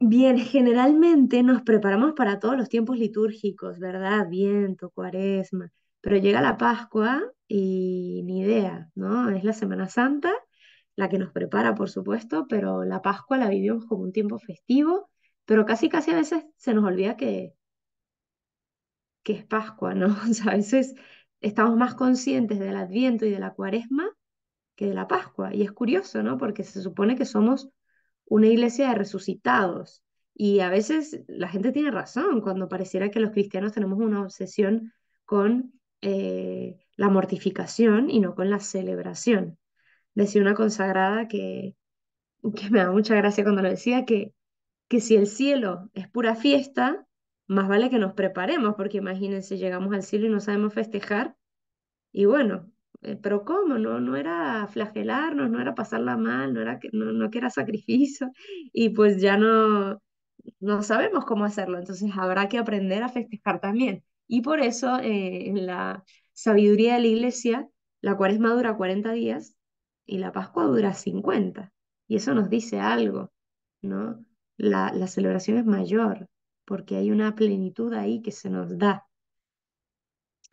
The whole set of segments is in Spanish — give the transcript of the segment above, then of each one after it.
Bien, generalmente nos preparamos para todos los tiempos litúrgicos, ¿verdad? Adviento, Cuaresma, pero llega la Pascua y ni idea, ¿no? Es la Semana Santa la que nos prepara, por supuesto, pero la Pascua la vivimos como un tiempo festivo, pero casi a veces se nos olvida que es Pascua, ¿no? O sea, a veces estamos más conscientes del Adviento y de la Cuaresma que de la Pascua. Y es curioso, ¿no? Porque se supone que somos una iglesia de resucitados. Y a veces la gente tiene razón cuando pareciera que los cristianos tenemos una obsesión con la mortificación y no con la celebración. Decía una consagrada que me da mucha gracia cuando lo decía, que si el cielo es pura fiesta, más vale que nos preparemos, porque imagínense, llegamos al cielo y no sabemos festejar y bueno, pero ¿cómo? No, no era flagelarnos, no era pasarla mal, no que era sacrificio, y pues ya no sabemos cómo hacerlo, entonces habrá que aprender a festejar también. Y por eso en la sabiduría de la iglesia, la cuaresma dura 40 días y la pascua dura 50. Y eso nos dice algo, ¿no? La celebración es mayor, porque hay una plenitud ahí que se nos da.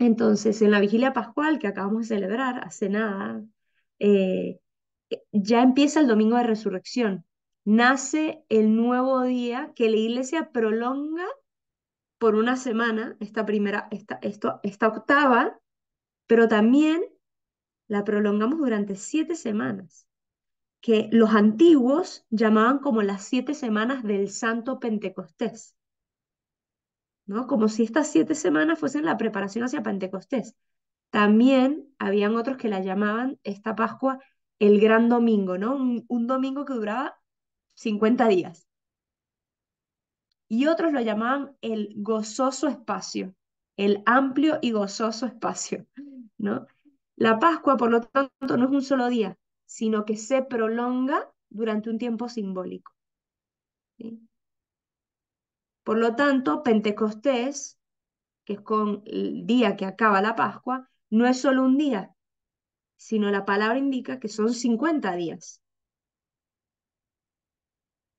Entonces, en la vigilia pascual que acabamos de celebrar hace nada, eh, ya empieza el domingo de resurrección. Nace el nuevo día que la iglesia prolonga por una semana, esta octava, pero también la prolongamos durante 7 semanas, que los antiguos llamaban como las 7 semanas del Santo Pentecostés, ¿no? Como si estas 7 semanas fuesen la preparación hacia Pentecostés. También habían otros que la llamaban esta Pascua el Gran Domingo, ¿no? Un domingo que duraba 50 días. Y otros lo llamaban el gozoso espacio, el amplio y gozoso espacio, ¿no? La Pascua, por lo tanto, no es un solo día, sino que se prolonga durante un tiempo simbólico, ¿sí? Por lo tanto, Pentecostés, que es con el día que acaba la Pascua, no es solo un día, sino la palabra indica que son 50 días.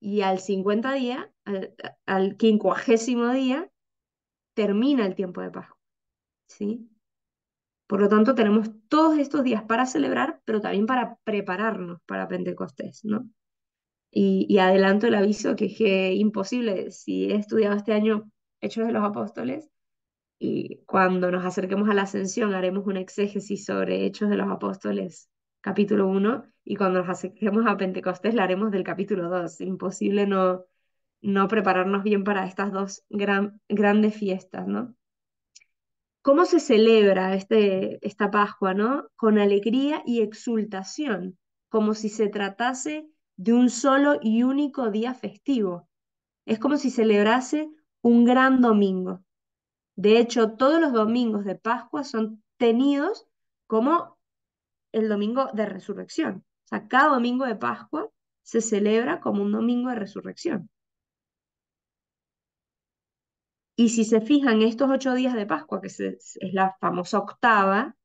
Y al 50 día, al 50º día, termina el tiempo de Pascua, ¿sí? Por lo tanto, tenemos todos estos días para celebrar, pero también para prepararnos para Pentecostés, ¿no? Y adelanto el aviso que imposible, si he estudiado este año Hechos de los Apóstoles, y cuando nos acerquemos a la Ascensión haremos un exégesis sobre Hechos de los Apóstoles, capítulo 1, y cuando nos acerquemos a Pentecostés la haremos del capítulo 2. Imposible no prepararnos bien para estas dos grandes fiestas, ¿no? ¿Cómo se celebra esta Pascua, ¿no? Con alegría y exultación, como si se tratase de un solo y único día festivo. Es como si celebrase un gran domingo. De hecho, todos los domingos de Pascua son tenidos como el domingo de resurrección. O sea, cada domingo de Pascua se celebra como un domingo de resurrección. Y si se fijan, estos 8 días de Pascua, es la famosa octava,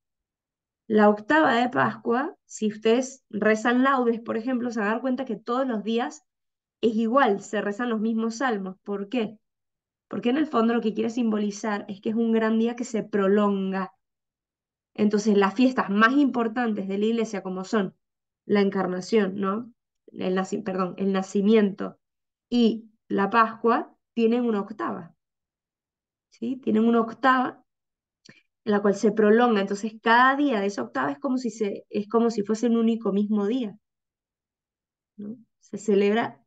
la octava de Pascua, si ustedes rezan laudes, por ejemplo, se van a dar cuenta que todos los días es igual, se rezan los mismos salmos. ¿Por qué? Porque en el fondo lo que quiere simbolizar es que es un gran día que se prolonga. Entonces, las fiestas más importantes de la iglesia, como son la encarnación, ¿no? El nacimiento y la Pascua, tienen una octava, ¿sí? Tienen una octava en la cual se prolonga. Entonces, cada día de esa octava es como si fuese un único mismo día, ¿no? Se celebra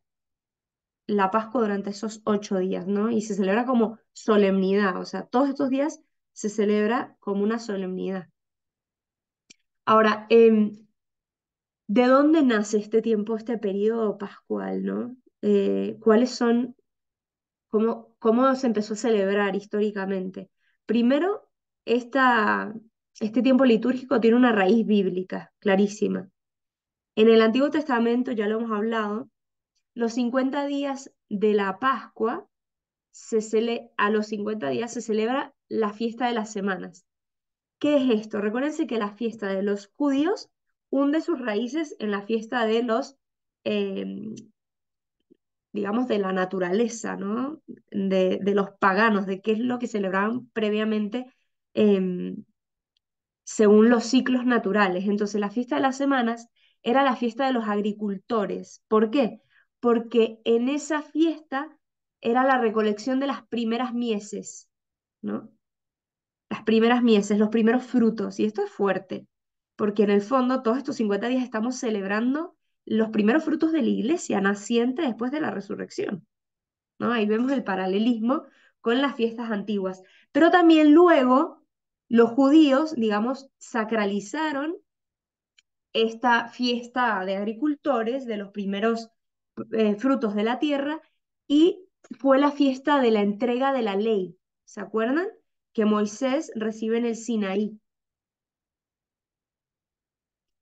la Pascua durante esos 8 días, ¿no? Y se celebra como solemnidad, o sea, todos estos días se celebra como una solemnidad. Ahora, ¿de dónde nace este tiempo, este periodo pascual, ¿no? ¿Cuáles son, cómo se empezó a celebrar históricamente? Primero, este tiempo litúrgico tiene una raíz bíblica clarísima. En el Antiguo Testamento, ya lo hemos hablado, los 50 días de la Pascua, a los 50 días se celebra la fiesta de las semanas. ¿Qué es esto? Recuérdense que la fiesta de los judíos hunde sus raíces en la fiesta de los eh, digamos, de la naturaleza, ¿no? De los paganos, de qué es lo que celebraban previamente em, según los ciclos naturales. Entonces, la fiesta de las semanas era la fiesta de los agricultores. ¿Por qué? Porque en esa fiesta era la recolección de las primeras mieses, ¿no? Las primeras mieses, los primeros frutos. Y esto es fuerte, porque en el fondo todos estos 50 días estamos celebrando los primeros frutos de la iglesia naciente después de la resurrección, ¿no? Ahí vemos el paralelismo con las fiestas antiguas. Pero también luego los judíos, digamos, sacralizaron esta fiesta de agricultores, de los primeros frutos de la tierra, y fue la fiesta de la entrega de la ley. ¿Se acuerdan? Que Moisés recibe en el Sinaí.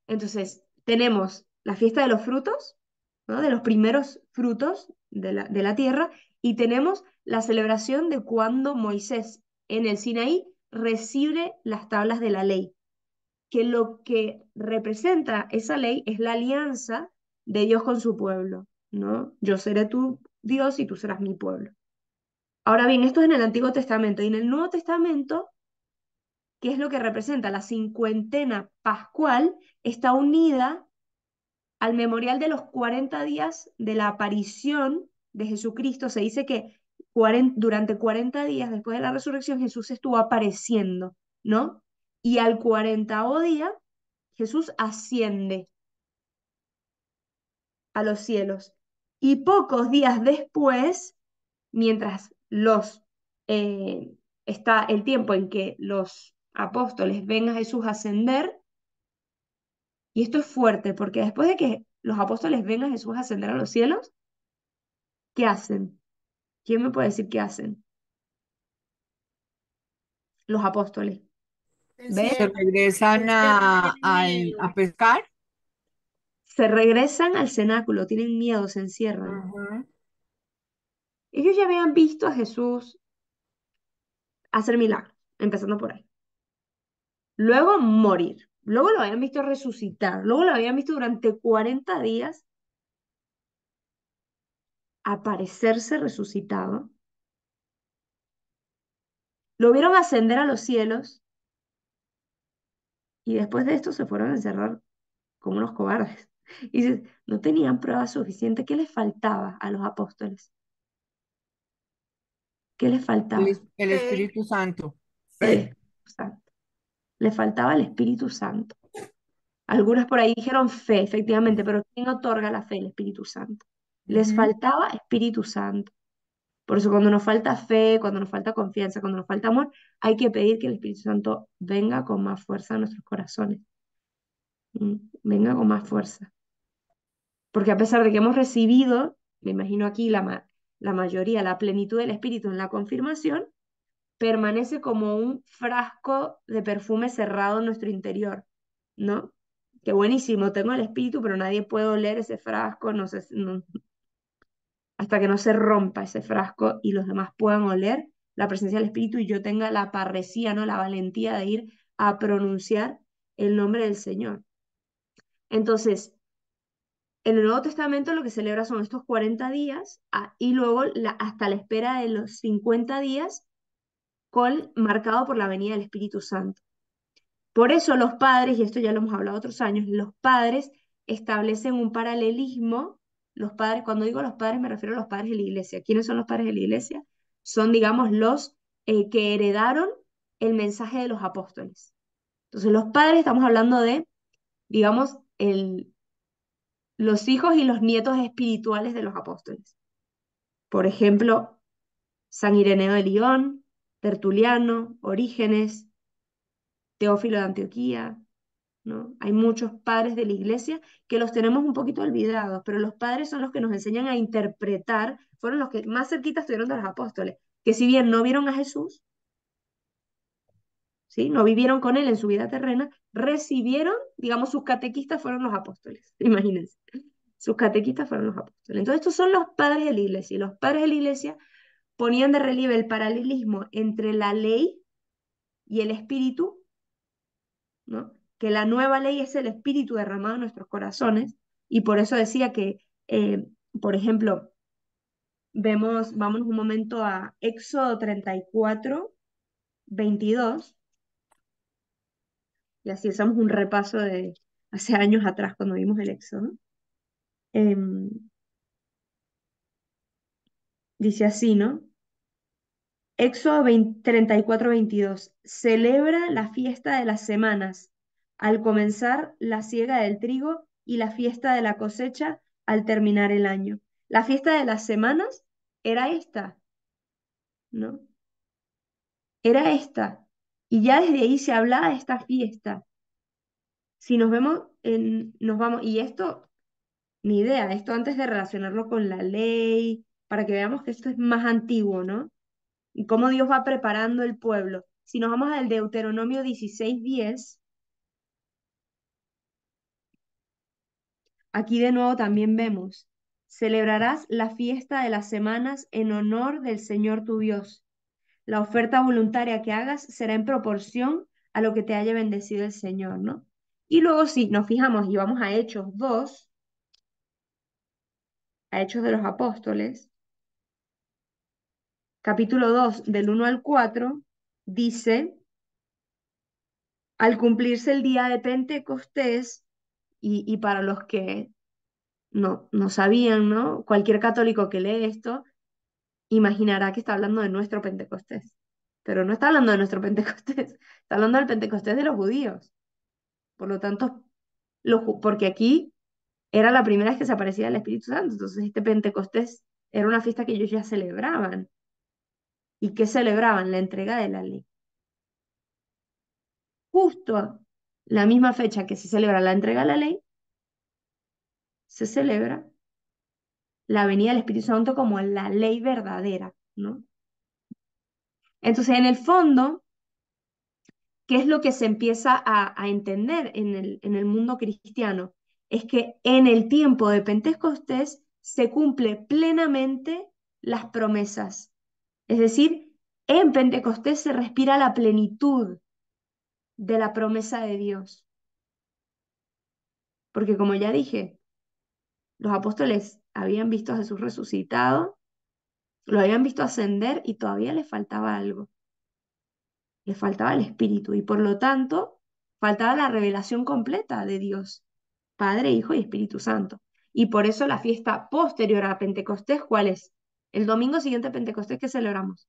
Entonces, tenemos la fiesta de los frutos, ¿no? De los primeros frutos de la tierra, y tenemos la celebración de cuando Moisés en el Sinaí recibe las tablas de la ley, que lo que representa esa ley es la alianza de Dios con su pueblo, ¿no? Yo seré tu Dios y tú serás mi pueblo. Ahora bien, esto es en el Antiguo Testamento, y en el Nuevo Testamento, ¿qué es lo que representa? La cincuentena pascual está unida al memorial de los 40 días de la aparición de Jesucristo. Se dice que durante 40 días después de la resurrección Jesús estuvo apareciendo, ¿no? Y al 40º día Jesús asciende a los cielos. Y pocos días después, mientras está el tiempo en que los apóstoles ven a Jesús ascender, y esto es fuerte, porque después de que los apóstoles ven a Jesús ascender a los cielos, ¿qué hacen? ¿Quién me puede decir qué hacen? Los apóstoles. Se ¿Ves? encierran, Se se regresan encierran, tienen a miedo. pescar. Se regresan al cenáculo, tienen miedo, se encierran. Ujú. Ellos ya habían visto a Jesús hacer milagros, empezando por ahí. Luego morir. Luego lo habían visto resucitar. Luego lo habían visto durante 40 días aparecerse resucitado. Lo vieron ascender a los cielos y después de esto se fueron a encerrar como unos cobardes. Y dices, no tenían pruebas suficientes. ¿Qué les faltaba a los apóstoles? ¿Qué les faltaba? El Fe, Espíritu Santo. El Fe. Espíritu Santo. Les faltaba el Espíritu Santo. Algunas por ahí dijeron fe, efectivamente, pero ¿quién otorga la fe? El Espíritu Santo. Les Ujú. faltaba Espíritu Santo. Por eso cuando nos falta fe, cuando nos falta confianza, cuando nos falta amor, hay que pedir que el Espíritu Santo venga con más fuerza a nuestros corazones. Venga con más fuerza. Porque a pesar de que hemos recibido, me imagino aquí la mayoría, la plenitud del Espíritu en la confirmación, permanece como un frasco de perfume cerrado en nuestro interior, ¿no? Qué buenísimo, tengo el Espíritu, pero nadie puede oler ese frasco, no sé, hasta que no se rompa ese frasco y los demás puedan oler la presencia del Espíritu y yo tenga la parresía, ¿no? La valentía de ir a pronunciar el nombre del Señor. Entonces, en el Nuevo Testamento lo que celebra son estos 40 días y luego hasta la espera de los 50 días marcado por la venida del Espíritu Santo. Por eso los padres, y esto ya lo hemos hablado otros años, los padres establecen un paralelismo. Los padres, cuando digo los padres me refiero a los padres de la iglesia. ¿Quiénes son los padres de la iglesia? Son, digamos, los que heredaron el mensaje de los apóstoles. Entonces, los padres estamos hablando de, digamos, los hijos y los nietos espirituales de los apóstoles. Por ejemplo, San Ireneo de Lyon, Tertuliano, Orígenes, Teófilo de Antioquía, ¿no? Hay muchos padres de la iglesia que los tenemos un poquito olvidados, pero los padres son los que nos enseñan a interpretar, fueron los que más cerquita estuvieron de los apóstoles, que si bien no vieron a Jesús, ¿sí? No vivieron con él en su vida terrena, recibieron, digamos, sus catequistas fueron los apóstoles, imagínense, sus catequistas fueron los apóstoles. Entonces estos son los padres de la iglesia, y los padres de la iglesia ponían de relieve el paralelismo entre la ley y el espíritu, ¿no? Que la nueva ley es el espíritu derramado en nuestros corazones, y por eso decía que, por ejemplo, vámonos un momento a Éxodo 34, 22, y así hacemos un repaso de hace años atrás cuando vimos el Éxodo. Em, Dice así, ¿no? Éxodo 34, 22. Celebra la fiesta de las semanas al comenzar la siega del trigo y la fiesta de la cosecha al terminar el año. La fiesta de las semanas era esta, ¿no? Era esta. Y ya desde ahí se hablaba de esta fiesta. Si nos vemos, nos vamos, y esto, ni idea, esto antes de relacionarlo con la ley, para que veamos que esto es más antiguo, ¿no? Y cómo Dios va preparando el pueblo. Si nos vamos al Deuteronomio 16:10, aquí de nuevo también vemos, celebrarás la fiesta de las semanas en honor del Señor tu Dios. La oferta voluntaria que hagas será en proporción a lo que te haya bendecido el Señor, ¿no? Y luego si nos fijamos y vamos a Hechos 2, a Hechos de los Apóstoles, capítulo 2, del 1 al 4, dice, al cumplirse el día de Pentecostés, y para los que no sabían, ¿no? Cualquier católico que lee esto imaginará que está hablando de nuestro Pentecostés, pero no está hablando de nuestro Pentecostés, está hablando del Pentecostés de los judíos. Por lo tanto, porque aquí era la primera vez que se aparecía el Espíritu Santo, entonces este Pentecostés era una fiesta que ellos ya celebraban. ¿Y qué celebraban? La entrega de la ley. Justo la misma fecha que se celebra la entrega de la ley, se celebra la venida del Espíritu Santo como la ley verdadera, ¿no? Entonces, en el fondo, ¿qué es lo que se empieza a entender en el mundo cristiano? Es que en el tiempo de Pentecostés se cumple plenamente las promesas. Es decir, en Pentecostés se respira la plenitud de la promesa de Dios. Porque como ya dije, los apóstoles habían visto a Jesús resucitado, lo habían visto ascender y todavía les faltaba algo. Les faltaba el Espíritu y por lo tanto faltaba la revelación completa de Dios, Padre, Hijo y Espíritu Santo. Y por eso la fiesta posterior a Pentecostés, ¿cuál es? El domingo siguiente a Pentecostés, ¿qué celebramos?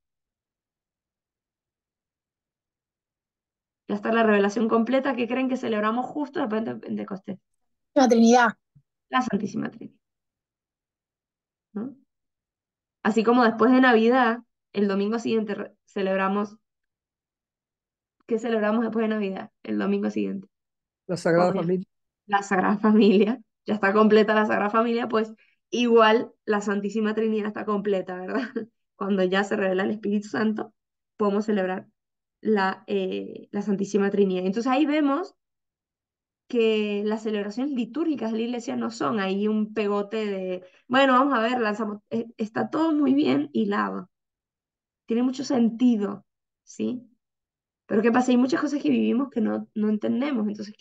Ya está la revelación completa que creen que celebramos justo después de Pentecostés, La Trinidad. la Santísima Trinidad, ¿no? Así como después de Navidad, el domingo siguiente celebramos, ¿qué celebramos después de Navidad? El domingo siguiente, La Sagrada cuando ya Familia. la Sagrada Familia, ya está completa la Sagrada Familia, pues igual la Santísima Trinidad está completa, ¿verdad? Cuando ya se revela el Espíritu Santo, podemos celebrar la Santísima Trinidad. Entonces ahí vemos que las celebraciones litúrgicas de la iglesia no son ahí un pegote de, bueno, vamos a ver, lanzamos, está todo muy bien hilado, tiene mucho sentido, ¿sí? Pero ¿qué pasa? Hay muchas cosas que vivimos que no entendemos. Entonces,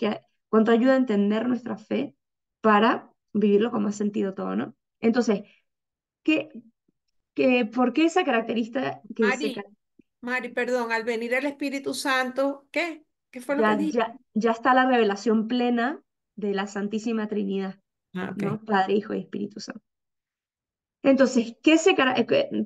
¿cuánto ayuda a entender nuestra fe para vivirlo con más sentido todo, ¿no? Entonces, ¿qué, por qué esa característica que Mari, Mari, perdón, al venir el Espíritu Santo, ¿qué? ¿Qué fue lo que dije? ya está la revelación plena de la Santísima Trinidad, Ah, ok. ¿no? Padre, Hijo y Espíritu Santo. Entonces,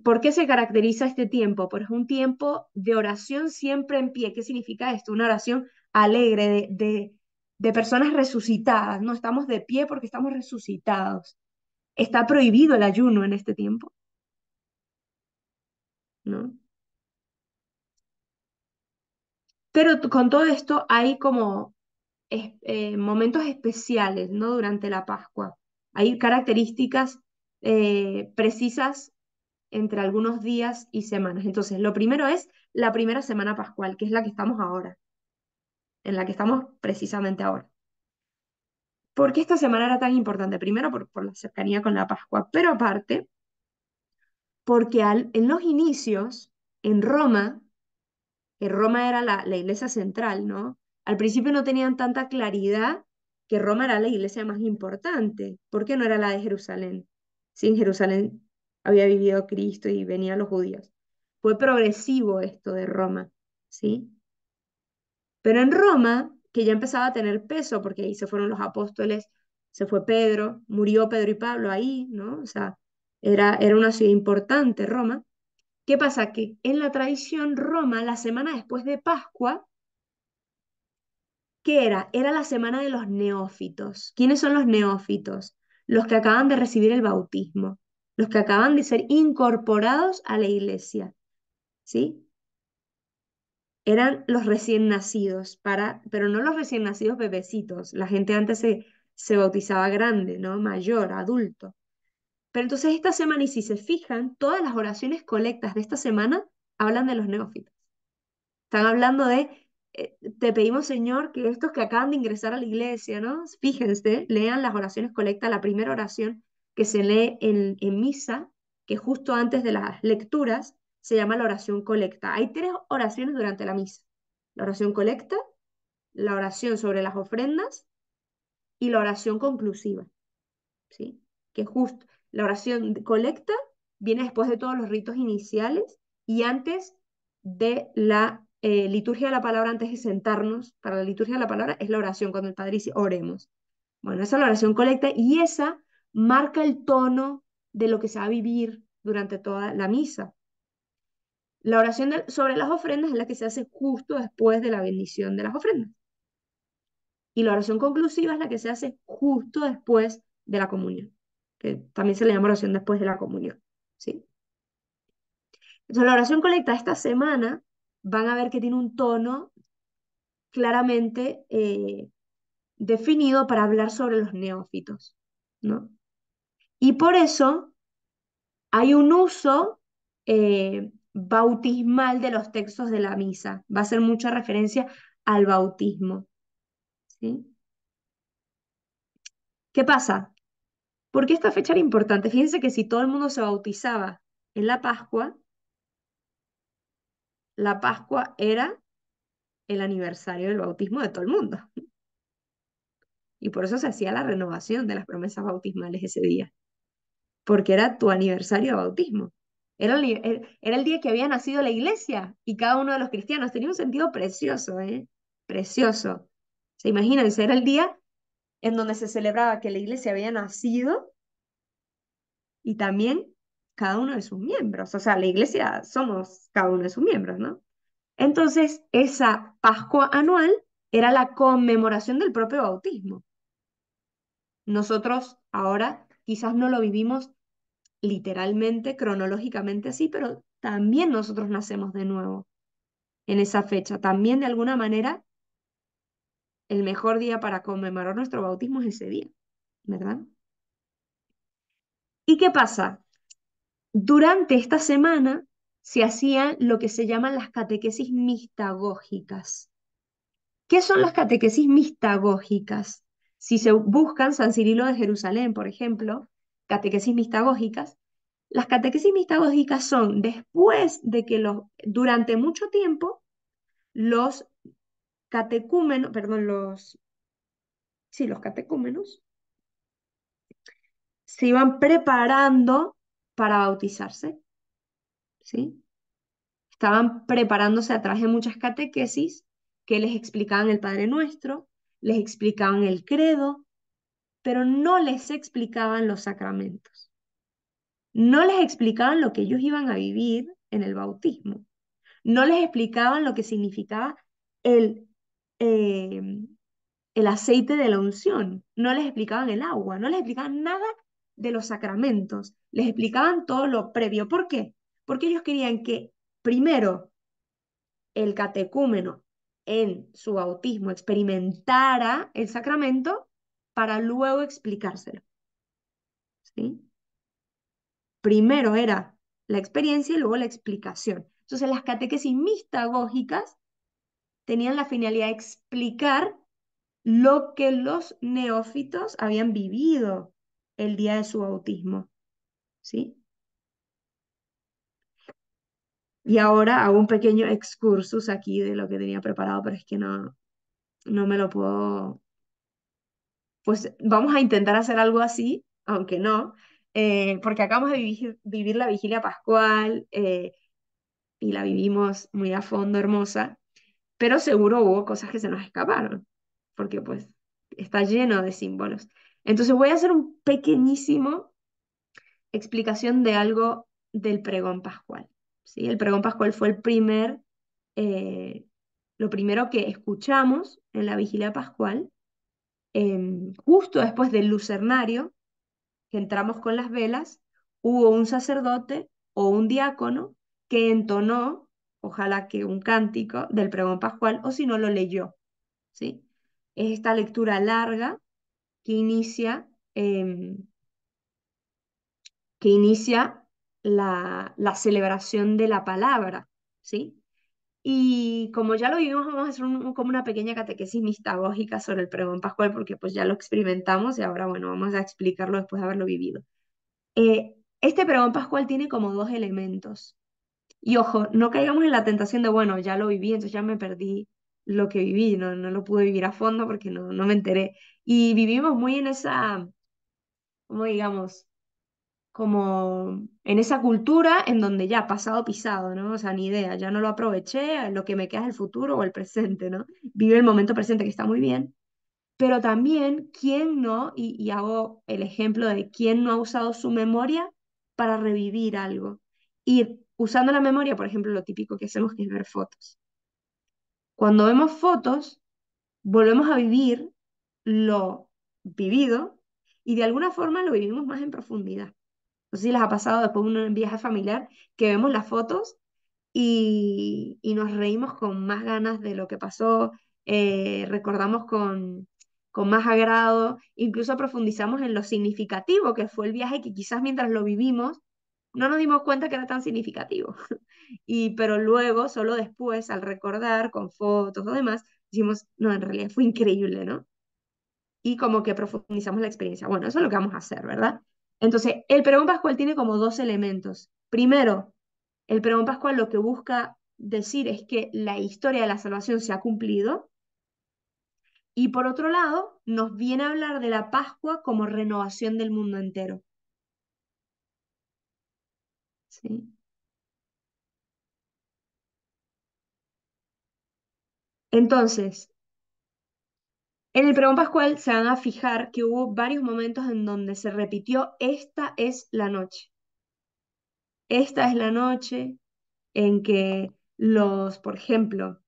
¿por qué se caracteriza este tiempo? Pues es un tiempo de oración siempre en pie. ¿Qué significa esto? Una oración alegre de personas resucitadas. No estamos de pie porque estamos resucitados. Está prohibido el ayuno en este tiempo, ¿no? Pero con todo esto hay como momentos especiales, ¿no? Durante la Pascua. Hay características precisas entre algunos días y semanas. Entonces, lo primero es la primera semana pascual, que es la que estamos ahora, en la que estamos precisamente ahora. ¿Por qué esta semana era tan importante? Primero, por la cercanía con la Pascua, pero aparte, porque en los inicios, en Roma, que Roma era la iglesia central, ¿no? Al principio no tenían tanta claridad que Roma era la iglesia más importante. ¿Por qué no era la de Jerusalén? Sí, en Jerusalén había vivido Cristo y venían los judíos. Fue progresivo esto de Roma, ¿sí? Pero en Roma, que ya empezaba a tener peso, porque ahí se fueron los apóstoles, se fue Pedro, murió Pedro y Pablo ahí, ¿no? O sea, era una ciudad importante, Roma. ¿Qué pasa? Que en la tradición Roma, la semana después de Pascua, ¿qué era? Era la semana de los neófitos. ¿Quiénes son los neófitos? Los que acaban de recibir el bautismo, los que acaban de ser incorporados a la iglesia, ¿sí? Eran los recién nacidos, pero no los recién nacidos bebecitos. La gente antes se bautizaba grande, ¿no? Mayor, adulto. Pero entonces esta semana, y si se fijan, todas las oraciones colectas de esta semana hablan de los neófitos. Están hablando de, te pedimos, Señor, que estos que acaban de ingresar a la iglesia, ¿no? Fíjense, lean las oraciones colectas, la primera oración que se lee en misa, que justo antes de las lecturas, se llama la oración colecta. Hay tres oraciones durante la misa. La oración colecta, la oración sobre las ofrendas y la oración conclusiva, ¿sí? Que justo la oración colecta viene después de todos los ritos iniciales y antes de la liturgia de la palabra, antes de sentarnos para la liturgia de la palabra, es la oración cuando el Padre dice oremos. Bueno, esa es la oración colecta y esa marca el tono de lo que se va a vivir durante toda la misa. La oración sobre las ofrendas es la que se hace justo después de la bendición de las ofrendas. Y la oración conclusiva es la que se hace justo después de la comunión, que también se le llama oración después de la comunión, ¿sí? Entonces, la oración colecta esta semana van a ver que tiene un tono claramente definido para hablar sobre los neófitos, ¿no? Y por eso hay un uso bautismal de los textos de la misa. Va a ser mucha referencia al bautismo, ¿sí? ¿Qué pasa? ¿Por qué esta fecha era importante? Fíjense que si todo el mundo se bautizaba en la Pascua era el aniversario del bautismo de todo el mundo. Y por eso se hacía la renovación de las promesas bautismales ese día, porque era tu aniversario de bautismo. Era el día que había nacido la iglesia y cada uno de los cristianos. Tenía un sentido precioso, ¿eh? Precioso. ¿Se imaginan? Ese era el día en donde se celebraba que la iglesia había nacido y también cada uno de sus miembros. O sea, la iglesia somos cada uno de sus miembros, ¿no? Entonces, esa Pascua anual era la conmemoración del propio bautismo. Nosotros ahora quizás no lo vivimos literalmente, cronológicamente así, pero también nosotros nacemos de nuevo en esa fecha. También de alguna manera el mejor día para conmemorar nuestro bautismo es ese día, ¿verdad? ¿Y qué pasa? Durante esta semana se hacían lo que se llaman las catequesis mistagógicas. ¿Qué son las catequesis mistagógicas? Si se buscan San Cirilo de Jerusalén, por ejemplo, catequesis mistagógicas, las catequesis mistagógicas son después de que durante mucho tiempo los catecúmenos, perdón, sí, los catecúmenos se iban preparando para bautizarse, ¿sí? Estaban preparándose a través de muchas catequesis que les explicaban el Padre Nuestro, les explicaban el credo, pero no les explicaban los sacramentos. No les explicaban lo que ellos iban a vivir en el bautismo. No les explicaban lo que significaba el, eh, el aceite de la unción. No les explicaban el agua. No les explicaban nada de los sacramentos. Les explicaban todo lo previo. ¿Por qué? Porque ellos querían que primero el catecúmeno en su bautismo experimentara el sacramento para luego explicárselo, ¿sí? Primero era la experiencia y luego la explicación. Entonces las catequesis mistagógicas tenían la finalidad de explicar lo que los neófitos habían vivido el día de su bautismo, ¿sí? Y ahora hago un pequeño excursus aquí de lo que tenía preparado, pero es que no me lo puedo. Pues vamos a intentar hacer algo así, aunque no. porque acabamos de vivir la vigilia pascual y la vivimos muy a fondo, hermosa, pero seguro hubo cosas que se nos escaparon, porque pues está lleno de símbolos. Entonces voy a hacer un pequeñísimo explicación de algo del pregón pascual. ¿Sí? El pregón pascual fue eh, lo primero que escuchamos en la vigilia pascual, justo después del lucernario, que entramos con las velas, hubo un sacerdote o un diácono que entonó, ojalá que un cántico del pregón pascual, o si no lo leyó. ¿Sí? Es esta lectura larga que inicia, em, que inicia la celebración de la palabra, ¿sí? Y como ya lo vivimos, vamos a hacer como una pequeña catequesis mistagógica sobre el pregón pascual, porque pues ya lo experimentamos y ahora, bueno, vamos a explicarlo después de haberlo vivido. Este pregón pascual tiene como dos elementos. Y ojo, no caigamos en la tentación de, bueno, ya lo viví, entonces ya me perdí lo que viví, no lo pude vivir a fondo porque no me enteré. Y vivimos muy en esa, como digamos, como en esa cultura en donde ya pasado pisado, ¿no? O sea, ni idea, ya no lo aproveché, lo que me queda es el futuro o el presente, ¿no? Vive el momento presente que está muy bien, pero también, ¿quién no? Y hago el ejemplo de quién no ha usado su memoria para revivir algo. Y usando la memoria, por ejemplo, lo típico que hacemos que es ver fotos. Cuando vemos fotos, volvemos a vivir lo vivido y de alguna forma lo vivimos más en profundidad. No sé si les ha pasado después de un viaje familiar que vemos las fotos y nos reímos con más ganas de lo que pasó, recordamos con más agrado, incluso profundizamos en lo significativo que fue el viaje que quizás mientras lo vivimos no nos dimos cuenta que era tan significativo. Pero luego, solo después, al recordar con fotos o demás, decimos, no, en realidad fue increíble, ¿no? Y como que profundizamos la experiencia. Bueno, eso es lo que vamos a hacer, ¿verdad? Entonces, el pregón pascual tiene como dos elementos. Primero, el pregón pascual lo que busca decir es que la historia de la salvación se ha cumplido. Y por otro lado, nos viene a hablar de la Pascua como renovación del mundo entero. ¿Sí? Entonces, en el pregón pascual se van a fijar que hubo varios momentos en donde se repitió, esta es la noche. Esta es la noche en que por ejemplo,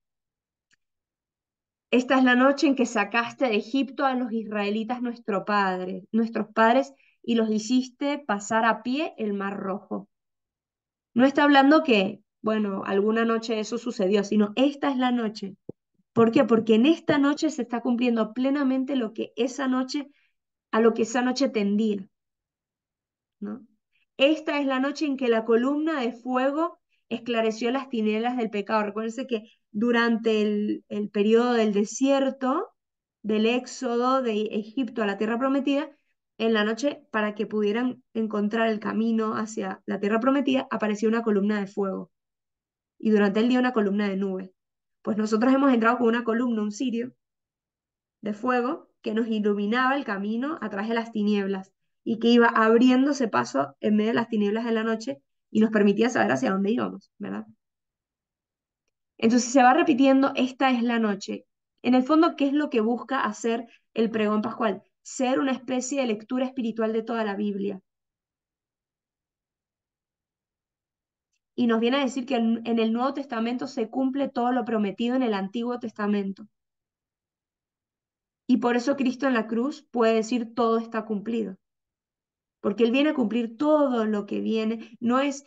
esta es la noche en que sacaste de Egipto a los israelitas nuestros padres, y los hiciste pasar a pie el Mar Rojo. No está hablando que, bueno, alguna noche eso sucedió, sino esta es la noche. ¿Por qué? Porque en esta noche se está cumpliendo plenamente a lo que esa noche tendía, ¿no? Esta es la noche en que la columna de fuego esclareció las tinieblas del pecado. Recuérdense que durante el periodo del desierto, del éxodo de Egipto a la tierra prometida, en la noche, para que pudieran encontrar el camino hacia la tierra prometida, apareció una columna de fuego y durante el día una columna de nube. Pues nosotros hemos entrado con una columna, un cirio de fuego que nos iluminaba el camino a través de las tinieblas y que iba abriéndose paso en medio de las tinieblas de la noche y nos permitía saber hacia dónde íbamos, ¿verdad? Entonces se va repitiendo, esta es la noche. En el fondo, ¿qué es lo que busca hacer el pregón pascual? Ser una especie de lectura espiritual de toda la Biblia. Y nos viene a decir que en el Nuevo Testamento se cumple todo lo prometido en el Antiguo Testamento. Y por eso Cristo en la cruz puede decir todo está cumplido, porque Él viene a cumplir todo lo que viene. No es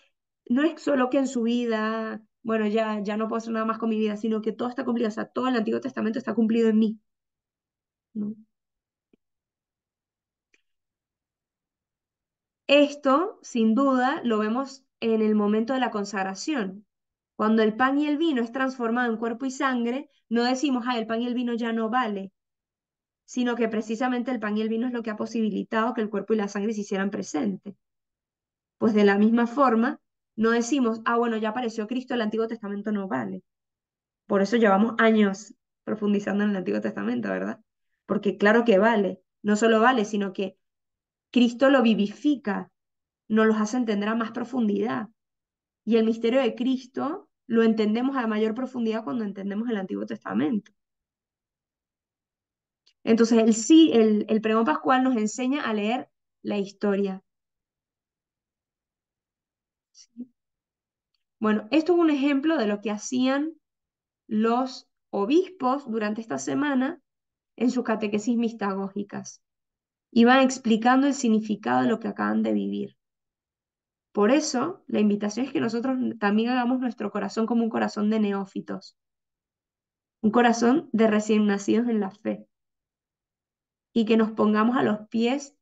solo que en su vida, bueno, ya no puedo hacer nada más con mi vida, sino que todo está cumplido, o sea, todo el Antiguo Testamento está cumplido en mí, ¿no? Esto, sin duda, lo vemos en el momento de la consagración. Cuando el pan y el vino es transformado en cuerpo y sangre, no decimos, el pan y el vino ya no vale, sino que precisamente el pan y el vino es lo que ha posibilitado que el cuerpo y la sangre se hicieran presentes. Pues de la misma forma, no decimos, bueno, ya apareció Cristo, el Antiguo Testamento no vale. Por eso llevamos años profundizando en el Antiguo Testamento, ¿verdad? Porque claro que vale, no solo vale, sino que Cristo lo vivifica, nos los hace entender a más profundidad. Y el misterio de Cristo lo entendemos a mayor profundidad cuando entendemos el Antiguo Testamento. Entonces, el pregón pascual nos enseña a leer la historia. ¿Sí? Bueno, esto es un ejemplo de lo que hacían los obispos durante esta semana en sus catequesis mistagógicas. Iban explicando el significado de lo que acaban de vivir. Por eso, la invitación es que nosotros también hagamos nuestro corazón como un corazón de neófitos, un corazón de recién nacidos en la fe, y que nos pongamos a los pies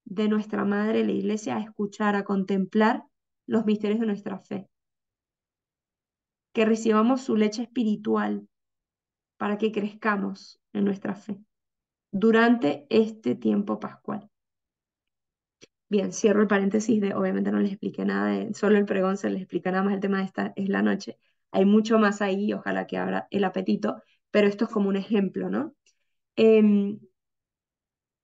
de nuestra Madre, la Iglesia, a escuchar, a contemplar los misterios de nuestra fe, que recibamos su leche espiritual para que crezcamos en nuestra fe durante este tiempo pascual. Bien, cierro el paréntesis de, obviamente no les expliqué nada, solo el pregón se les explica nada más, el tema de esta es la noche. Hay mucho más ahí, ojalá que abra el apetito, pero esto es como un ejemplo, ¿no? Em,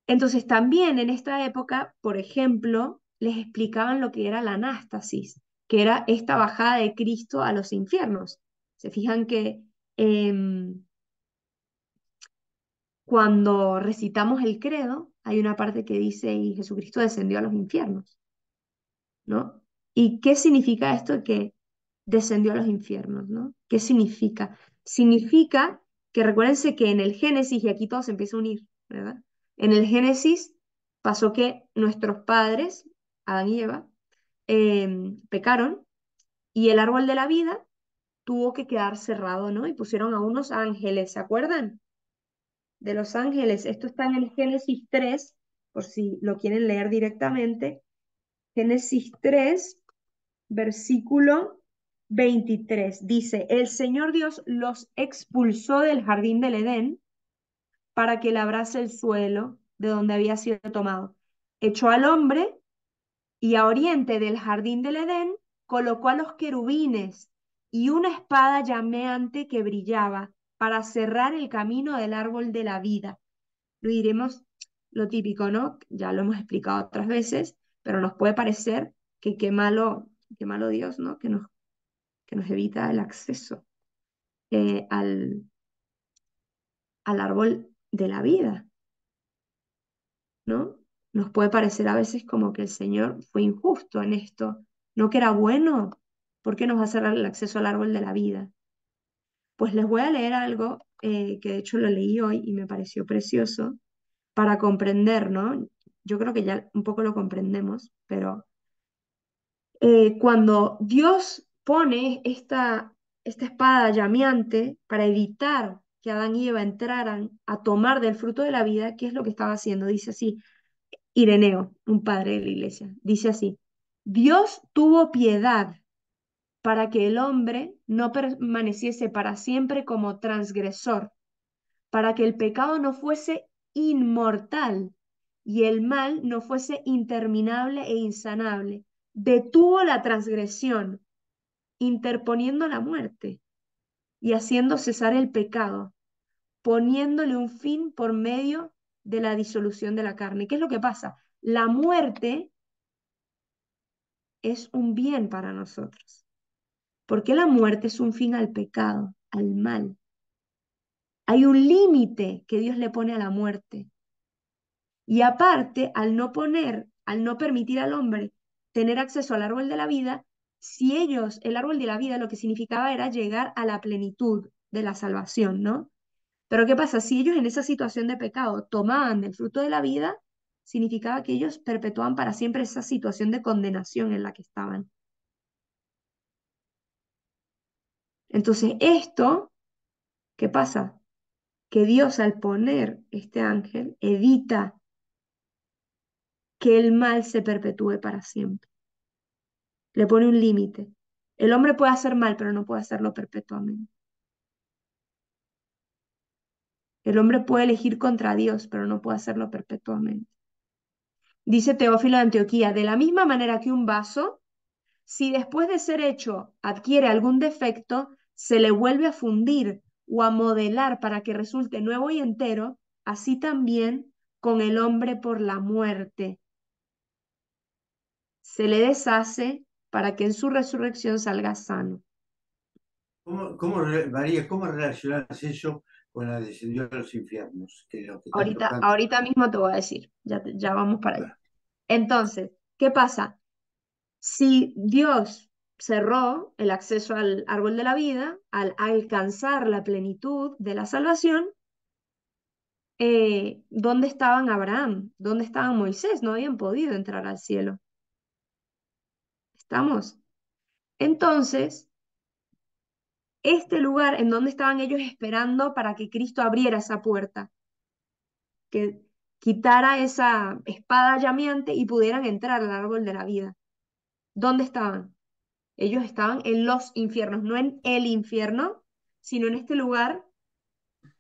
entonces también en esta época, por ejemplo, les explicaban lo que era la anástasis, que era esta bajada de Cristo a los infiernos. Se fijan que em, cuando recitamos el credo, hay una parte que dice, y Jesucristo descendió a los infiernos, ¿no? ¿Y qué significa esto que descendió a los infiernos, ¿no? ¿Qué significa? Significa que recuérdense que en el Génesis, y aquí todo se empieza a unir, ¿verdad? En el Génesis pasó que nuestros padres, Adán y Eva, pecaron y el árbol de la vida tuvo que quedar cerrado, ¿no? Y pusieron a unos ángeles, ¿se acuerdan? De los ángeles. Esto está en el Génesis 3, por si lo quieren leer directamente. Génesis 3, versículo 23. Dice, el Señor Dios los expulsó del jardín del Edén para que labrase el suelo de donde había sido tomado. Echó al hombre y a oriente del jardín del Edén colocó a los querubines y una espada llameante que brillaba para cerrar el camino del árbol de la vida. Lo diremos lo típico, ¿no? Ya lo hemos explicado otras veces, pero nos puede parecer que qué malo Dios, ¿no? Que nos evita el acceso eh, al, al árbol de la vida, ¿no? Nos puede parecer a veces como que el Señor fue injusto en esto, no que era bueno, ¿por qué nos va a cerrar el acceso al árbol de la vida? Pues les voy a leer algo que de hecho lo leí hoy y me pareció precioso para comprender, ¿no? Yo creo que ya un poco lo comprendemos, pero cuando Dios pone esta espada llameante para evitar que Adán y Eva entraran a tomar del fruto de la vida, ¿qué es lo que estaba haciendo? Dice así, Ireneo, un padre de la iglesia, dice así, Dios tuvo piedad para que el hombre no permaneciese para siempre como transgresor, para que el pecado no fuese inmortal y el mal no fuese interminable e insanable. Detuvo la transgresión, interponiendo la muerte y haciendo cesar el pecado, poniéndole un fin por medio de la disolución de la carne. ¿Qué es lo que pasa? La muerte es un bien para nosotros. Porque la muerte es un fin al pecado, al mal. Hay un límite que Dios le pone a la muerte. Y aparte, al no permitir al hombre tener acceso al árbol de la vida, si ellos, el árbol de la vida lo que significaba era llegar a la plenitud de la salvación, ¿no? Pero ¿qué pasa? Si ellos en esa situación de pecado tomaban del fruto de la vida, significaba que ellos perpetuaban para siempre esa situación de condenación en la que estaban. Entonces, esto, ¿qué pasa? Que Dios al poner este ángel evita que el mal se perpetúe para siempre. Le pone un límite. El hombre puede hacer mal, pero no puede hacerlo perpetuamente. El hombre puede elegir contra Dios, pero no puede hacerlo perpetuamente. Dice Teófilo de Antioquía, de la misma manera que un vaso, si después de ser hecho adquiere algún defecto, se le vuelve a fundir o a modelar para que resulte nuevo y entero, así también con el hombre por la muerte. se le deshace para que en su resurrección salga sano. María, cómo relacionas eso con la descendió a los infiernos? Que es lo que está Ahorita, tocando. ahorita mismo te voy a decir, ya vamos para allá. Entonces, ¿qué pasa? Si Dios cerró el acceso al árbol de la vida, al alcanzar la plenitud de la salvación, ¿dónde estaban Abraham? ¿Dónde estaban Moisés? No habían podido entrar al cielo. ¿Estamos? Entonces, este lugar en donde estaban ellos esperando para que Cristo abriera esa puerta, que quitara esa espada llameante y pudieran entrar al árbol de la vida. ¿Dónde estaban? Ellos estaban en los infiernos, no en el infierno, sino en este lugar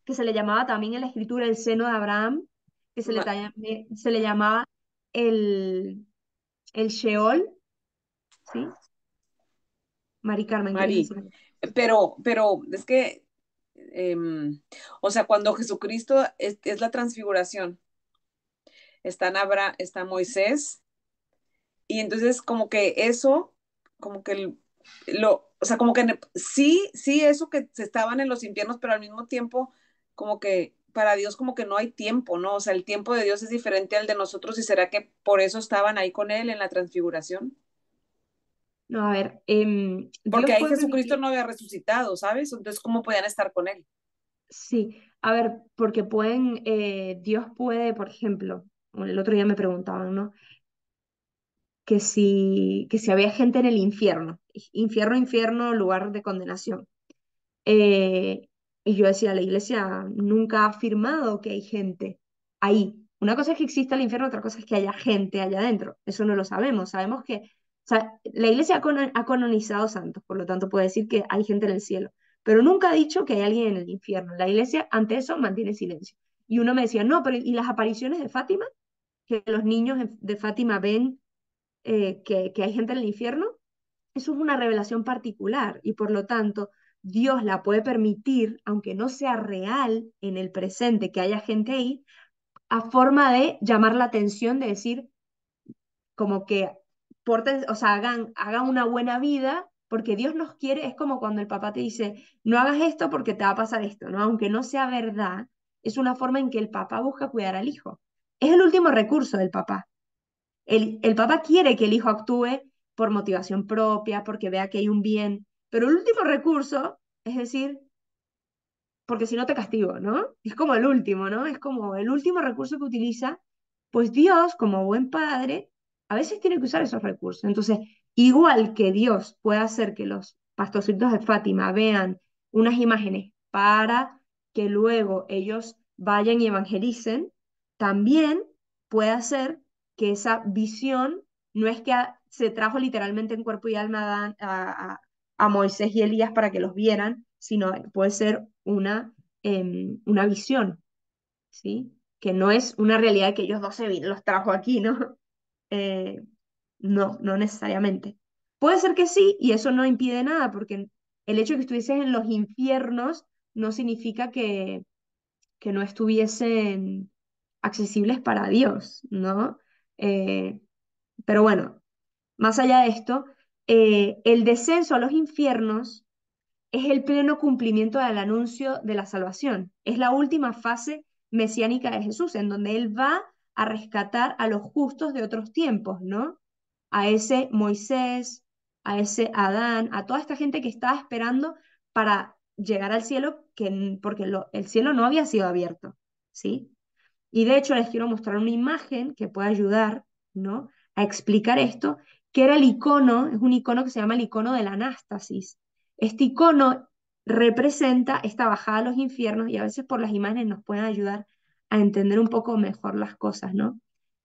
que se le llamaba también en la escritura el seno de Abraham, que Ma- se le llamaba el, el Sheol, ¿sí? Mari Carmen, ¿quieres Mari, decir algo? pero es que, o sea, cuando Jesucristo es la transfiguración, está Moisés, y entonces como que eso, como que o sea, como que sí, sí, eso que se estaban en los infiernos, pero al mismo tiempo, como que para Dios como que no hay tiempo, ¿no? O sea, el tiempo de Dios es diferente al de nosotros, y será que por eso estaban ahí con él en la transfiguración. No, a ver, Porque Dios ahí puede Jesucristo permitir, no había resucitado, ¿sabes? Entonces, ¿cómo podían estar con él? sí, a ver, porque Dios puede, por ejemplo, bueno, el otro día me preguntaban, ¿no? Que si había gente en el infierno, infierno, infierno, lugar de condenación. Eh, y yo decía, la iglesia nunca ha afirmado que hay gente ahí. Una cosa es que exista el infierno, otra cosa es que haya gente allá adentro. Eso no lo sabemos. Sabemos que, o sea, la iglesia ha canonizado santos, por lo tanto puede decir que hay gente en el cielo, pero nunca ha dicho que hay alguien en el infierno. La iglesia ante eso mantiene silencio. Y uno me decía, no, pero ¿y las apariciones de Fátima? Que los niños de Fátima ven que hay gente en el infierno. Eso es una revelación particular y por lo tanto Dios la puede permitir, aunque no sea real en el presente que haya gente ahí, a forma de llamar la atención, de decir como que o sea, hagan una buena vida, porque Dios nos quiere, es como cuando el papá te dice, no hagas esto porque te va a pasar esto, ¿no? Aunque no sea verdad, es una forma en que el papá busca cuidar al hijo. Es el último recurso del papá. El papá quiere que el hijo actúe por motivación propia, porque vea que hay un bien, pero el último recurso es decir, porque si no te castigo, ¿no? Es como el último, ¿no? Es como el último recurso que utiliza, pues Dios, como buen padre, a veces tiene que usar esos recursos. Entonces, igual que Dios puede hacer que los pastorcitos de Fátima vean unas imágenes para que luego ellos vayan y evangelicen, también puede hacer que esa visión no es que se trajo literalmente en cuerpo y alma a Moisés y Elías para que los vieran, sino puede ser una visión, ¿sí? Que no es una realidad que ellos dos los trajo aquí, ¿no? Eh, no, no necesariamente. Puede ser que sí, y eso no impide nada, porque el hecho de que estuviesen en los infiernos no significa que no estuviesen accesibles para Dios, ¿no? Eh, pero bueno, más allá de esto, el descenso a los infiernos es el pleno cumplimiento del anuncio de la salvación. Es la última fase mesiánica de Jesús, en donde Él va a rescatar a los justos de otros tiempos, ¿no? A ese Moisés, a ese Adán, a toda esta gente que estaba esperando para llegar al cielo, porque el cielo no había sido abierto, ¿sí? Y de hecho les quiero mostrar una imagen que puede ayudar, ¿no? A explicar esto, que era el icono, es un icono que se llama el icono de la Anástasis. Este icono representa esta bajada a los infiernos y a veces por las imágenes nos pueden ayudar a entender un poco mejor las cosas, ¿no?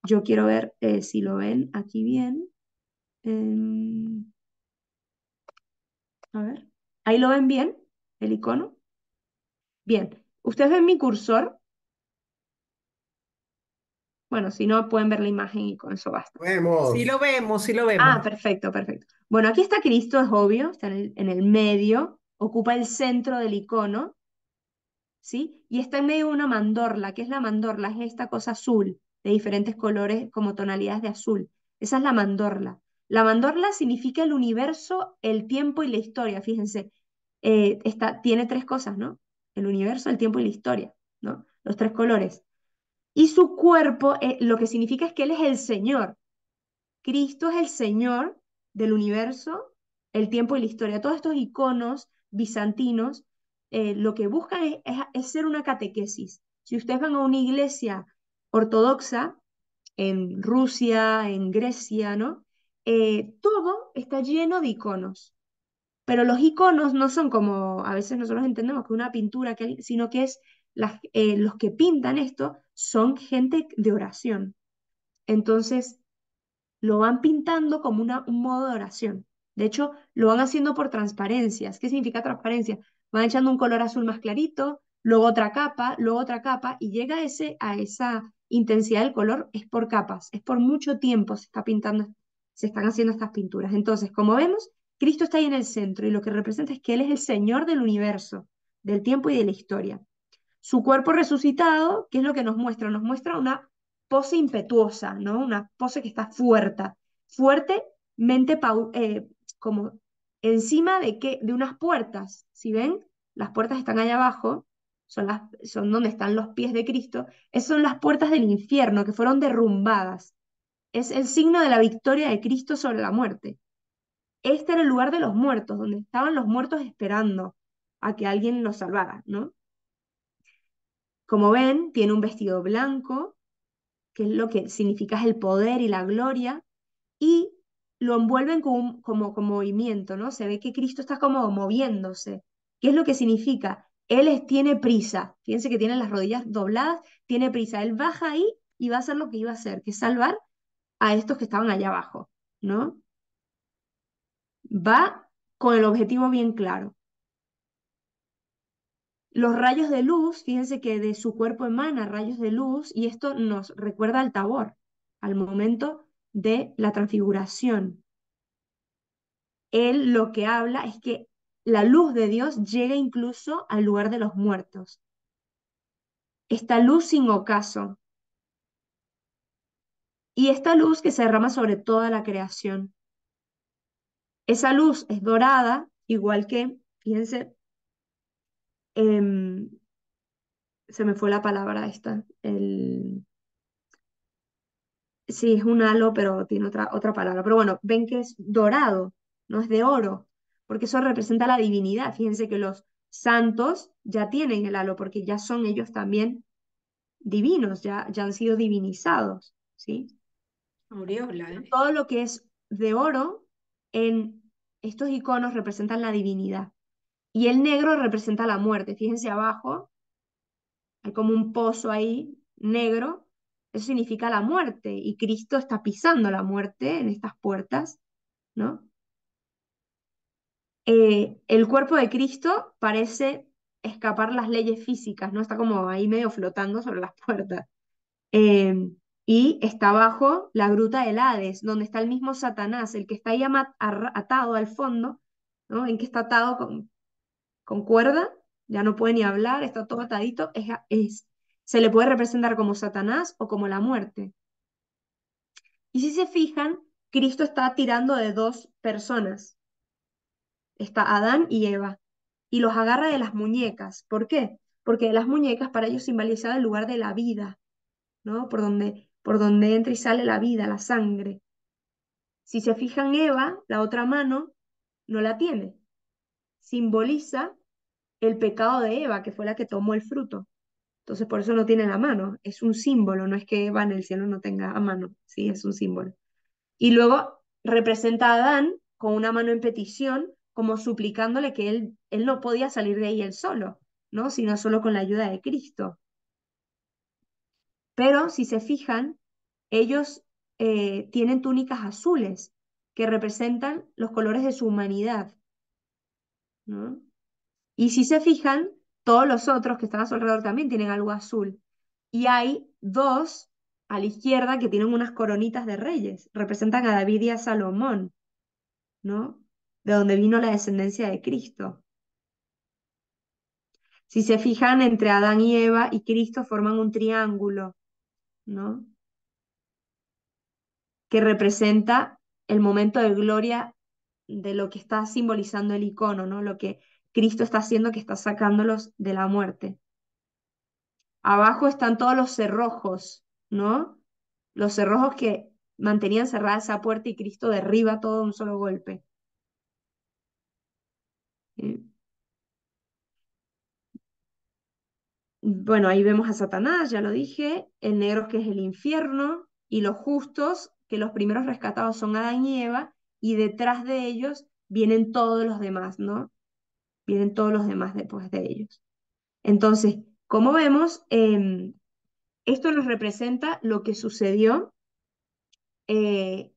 Yo quiero ver si lo ven aquí bien. Em, a ver, ¿ahí lo ven bien, el icono? Bien, ¿ustedes ven mi cursor? Bueno, si no, pueden ver la imagen y con eso basta. Sí lo Vemos. vemos, sí lo Ah, vemos. perfecto, perfecto. Bueno, aquí está Cristo, es obvio, está en el medio, ocupa el centro del icono, ¿sí? Y está en medio de una mandorla. ¿Qué es la mandorla? Es esta cosa azul, de diferentes colores, como tonalidades de azul. Esa es la mandorla. La mandorla significa el universo, el tiempo y la historia, fíjense. Tiene tres cosas, ¿no? El universo, el tiempo y la historia, ¿no? Los tres colores. Y su cuerpo, lo que significa es que Él es el Señor. Cristo es el Señor del universo, el tiempo y la historia. Todos estos iconos bizantinos lo que buscan es ser una catequesis. Si ustedes van a una iglesia ortodoxa en Rusia, en Grecia, ¿no? Todo está lleno de iconos. Pero los iconos no son como a veces nosotros entendemos que una pintura, sino que los que pintan esto son gente de oración. Entonces, lo van pintando como un modo de oración. De hecho, lo van haciendo por transparencias. ¿Qué significa transparencia? Van echando un color azul más clarito, luego otra capa, y llega a esa intensidad del color, es por capas, es por mucho tiempo se está pintando, se están haciendo estas pinturas. Entonces, como vemos, Cristo está ahí en el centro y lo que representa es que Él es el Señor del universo, del tiempo y de la historia. Su cuerpo resucitado, ¿qué es lo que nos muestra? Nos muestra una pose impetuosa, ¿no? Una pose que está fuertemente como encima de unas puertas. Si ven, las puertas están allá abajo, son donde están los pies de Cristo. Esas son las puertas del infierno que fueron derrumbadas. Es el signo de la victoria de Cristo sobre la muerte. Este era el lugar de los muertos, donde estaban los muertos esperando a que alguien los salvara, ¿no? Como ven, tiene un vestido blanco, que es lo que significa es el poder y la gloria, y lo envuelven con movimiento, ¿no? Se ve que Cristo está como moviéndose. ¿Qué es lo que significa? Tiene prisa. Fíjense que tiene las rodillas dobladas, tiene prisa. Él baja ahí y va a hacer lo que iba a hacer, que es salvar a estos que estaban allá abajo, ¿no? Va con el objetivo bien claro. Los rayos de luz, fíjense que de su cuerpo emana rayos de luz y esto nos recuerda al Tabor, al momento de la transfiguración. Él lo que habla es que la luz de Dios llega incluso al lugar de los muertos. Esta luz sin ocaso. Y esta luz que se derrama sobre toda la creación. Esa luz es dorada, igual que, fíjense, em, se me fue la palabra esta, sí, es un halo, pero tiene otra palabra. Pero bueno, ven que es dorado, no es de oro, porque eso representa la divinidad. Fíjense que los santos ya tienen el halo, porque ya son ellos también divinos, ya han sido divinizados, ¿sí? Aureola, ¿eh? Todo lo que es de oro en estos iconos representan la divinidad. Y el negro representa la muerte. Fíjense abajo, hay como un pozo ahí negro, eso significa la muerte, y Cristo está pisando la muerte en estas puertas, ¿no? El cuerpo de Cristo parece escapar las leyes físicas, ¿no? Está como ahí medio flotando sobre las puertas. Eh, y está abajo la gruta del Hades, donde está el mismo Satanás, el que está ahí atado al fondo, ¿no? En que está atado con cuerda, ya no puede ni hablar, está todo atadito, se le puede representar como Satanás o como la muerte. Y si se fijan, Cristo está tirando de dos personas, está Adán y Eva, y los agarra de las muñecas. ¿Por qué? Porque de las muñecas para ellos simbolizaba el lugar de la vida, ¿no? Por donde entra y sale la vida, la sangre. Si se fijan, Eva, la otra mano, no la tiene. Simboliza el pecado de Eva, que fue la que tomó el fruto. Entonces, por eso no tiene la mano. Es un símbolo, no es que Eva en el cielo no tenga a mano, sí, es un símbolo. Y luego representa a Adán con una mano en petición, como suplicándole que él no podía salir de ahí él solo, ¿no? Sino solo con la ayuda de Cristo. Pero si se fijan, ellos tienen túnicas azules que representan los colores de su humanidad, ¿no? Y si se fijan, todos los otros que están a su alrededor también tienen algo azul. Y hay dos a la izquierda que tienen unas coronitas de reyes, representan a David y a Salomón, ¿no? De donde vino la descendencia de Cristo. Si se fijan, entre Adán y Eva y Cristo forman un triángulo, ¿no? Que representa el momento de gloria de lo que está simbolizando el icono, ¿no? Lo que Cristo está haciendo, que está sacándolos de la muerte. Abajo están todos los cerrojos, ¿no? Los cerrojos que mantenían cerrada esa puerta y Cristo derriba todo de un solo golpe. Eh, Bueno, ahí vemos a Satanás, ya lo dije, el negro que es el infierno, y los justos, que los primeros rescatados son Adán y Eva, y detrás de ellos vienen todos los demás, ¿no? Vienen todos los demás después de ellos. Entonces, como vemos, esto nos representa lo que sucedió eh,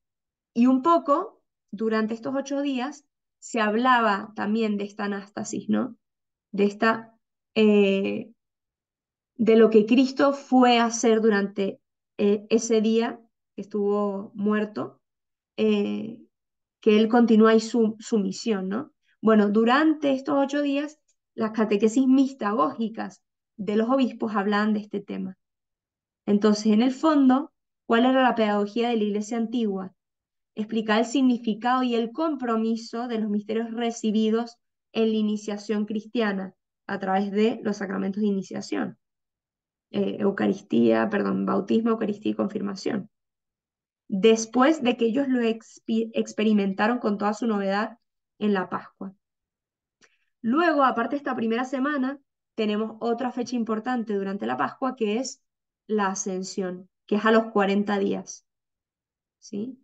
y un poco durante estos 8 días se hablaba también de esta anástasis, ¿no? De esta, eh, de lo que Cristo fue a hacer durante ese día que estuvo muerto, eh, que Él continúa ahí su misión, ¿no? Bueno, durante estos 8 días, las catequesis mistagógicas de los obispos hablaban de este tema. Entonces, en el fondo, ¿cuál era la pedagogía de la Iglesia antigua? Explicar el significado y el compromiso de los misterios recibidos en la iniciación cristiana a través de los sacramentos de iniciación, bautismo, Eucaristía y confirmación. Después de que ellos lo experimentaron con toda su novedad en la Pascua. Luego, aparte de esta primera semana, tenemos otra fecha importante durante la Pascua, que es la Ascensión, que es a los 40 días. ¿Sí?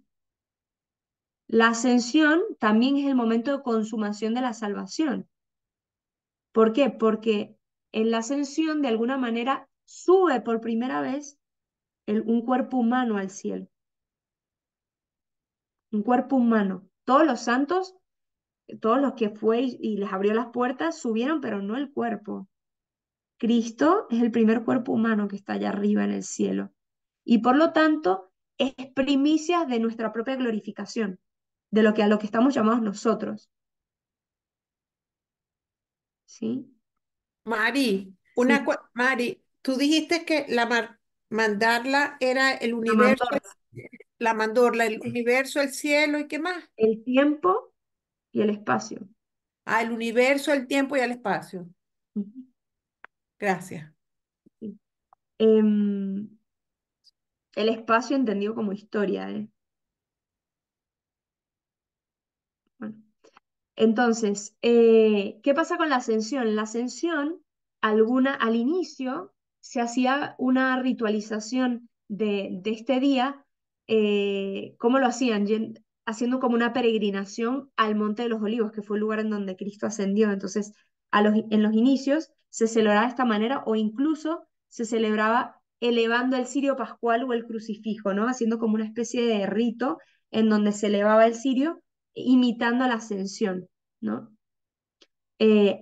La Ascensión también es el momento de consumación de la salvación. ¿Por qué? Porque en la Ascensión, de alguna manera, sube por primera vez un cuerpo humano al cielo. Un cuerpo humano. Todos los santos, todos los que fue y les abrió las puertas, subieron, pero no el cuerpo. Cristo es el primer cuerpo humano que está allá arriba en el cielo. Y por lo tanto, es primicia de nuestra propia glorificación, de lo que a lo que estamos llamados nosotros. ¿Sí? Mari, Sí, Mari, tú dijiste que mandarla era el la universo, mandorla. la mandorla, el universo, el cielo y qué más. El tiempo y el espacio. Ah, el universo, el tiempo y el espacio. Ujú, Gracias. sí. El espacio entendido como historia, ¿eh? Bueno. Entonces, ¿qué pasa con la ascensión? La ascensión, al inicio, se hacía una ritualización de este día. ¿Cómo lo hacían? Haciendo como una peregrinación al Monte de los Olivos, que fue el lugar en donde Cristo ascendió. Entonces, en los inicios se celebraba de esta manera o incluso se celebraba elevando el cirio pascual o el crucifijo, ¿no? Haciendo como una especie de rito en donde se elevaba el cirio imitando la ascensión, ¿no?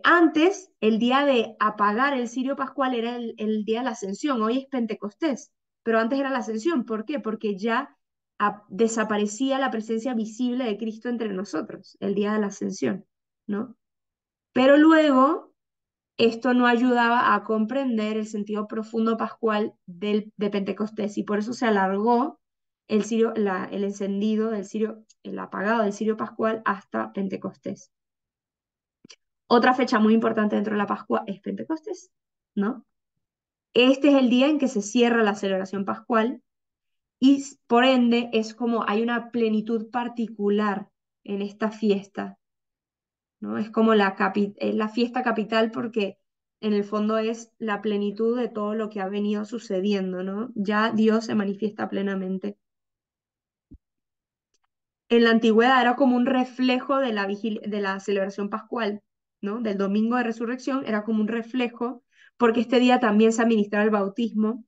Antes, el día de apagar el cirio pascual era el día de la ascensión, hoy es Pentecostés, pero antes era la ascensión. ¿Por qué? Porque ya desaparecía la presencia visible de Cristo entre nosotros, el día de la ascensión, ¿no? Pero luego, esto no ayudaba a comprender el sentido profundo pascual de Pentecostés y por eso se alargó el encendido del cirio, el apagado del cirio pascual hasta Pentecostés. Otra fecha muy importante dentro de la Pascua es Pentecostés, ¿no? Este es el día en que se cierra la celebración pascual y por ende es como hay una plenitud particular en esta fiesta, ¿no? Es como la fiesta capital porque en el fondo es la plenitud de todo lo que ha venido sucediendo, ¿no? Ya Dios se manifiesta plenamente. En la antigüedad era como un reflejo de de la celebración pascual, ¿no? Del domingo de resurrección era como un reflejo, porque este día también se administraba el bautismo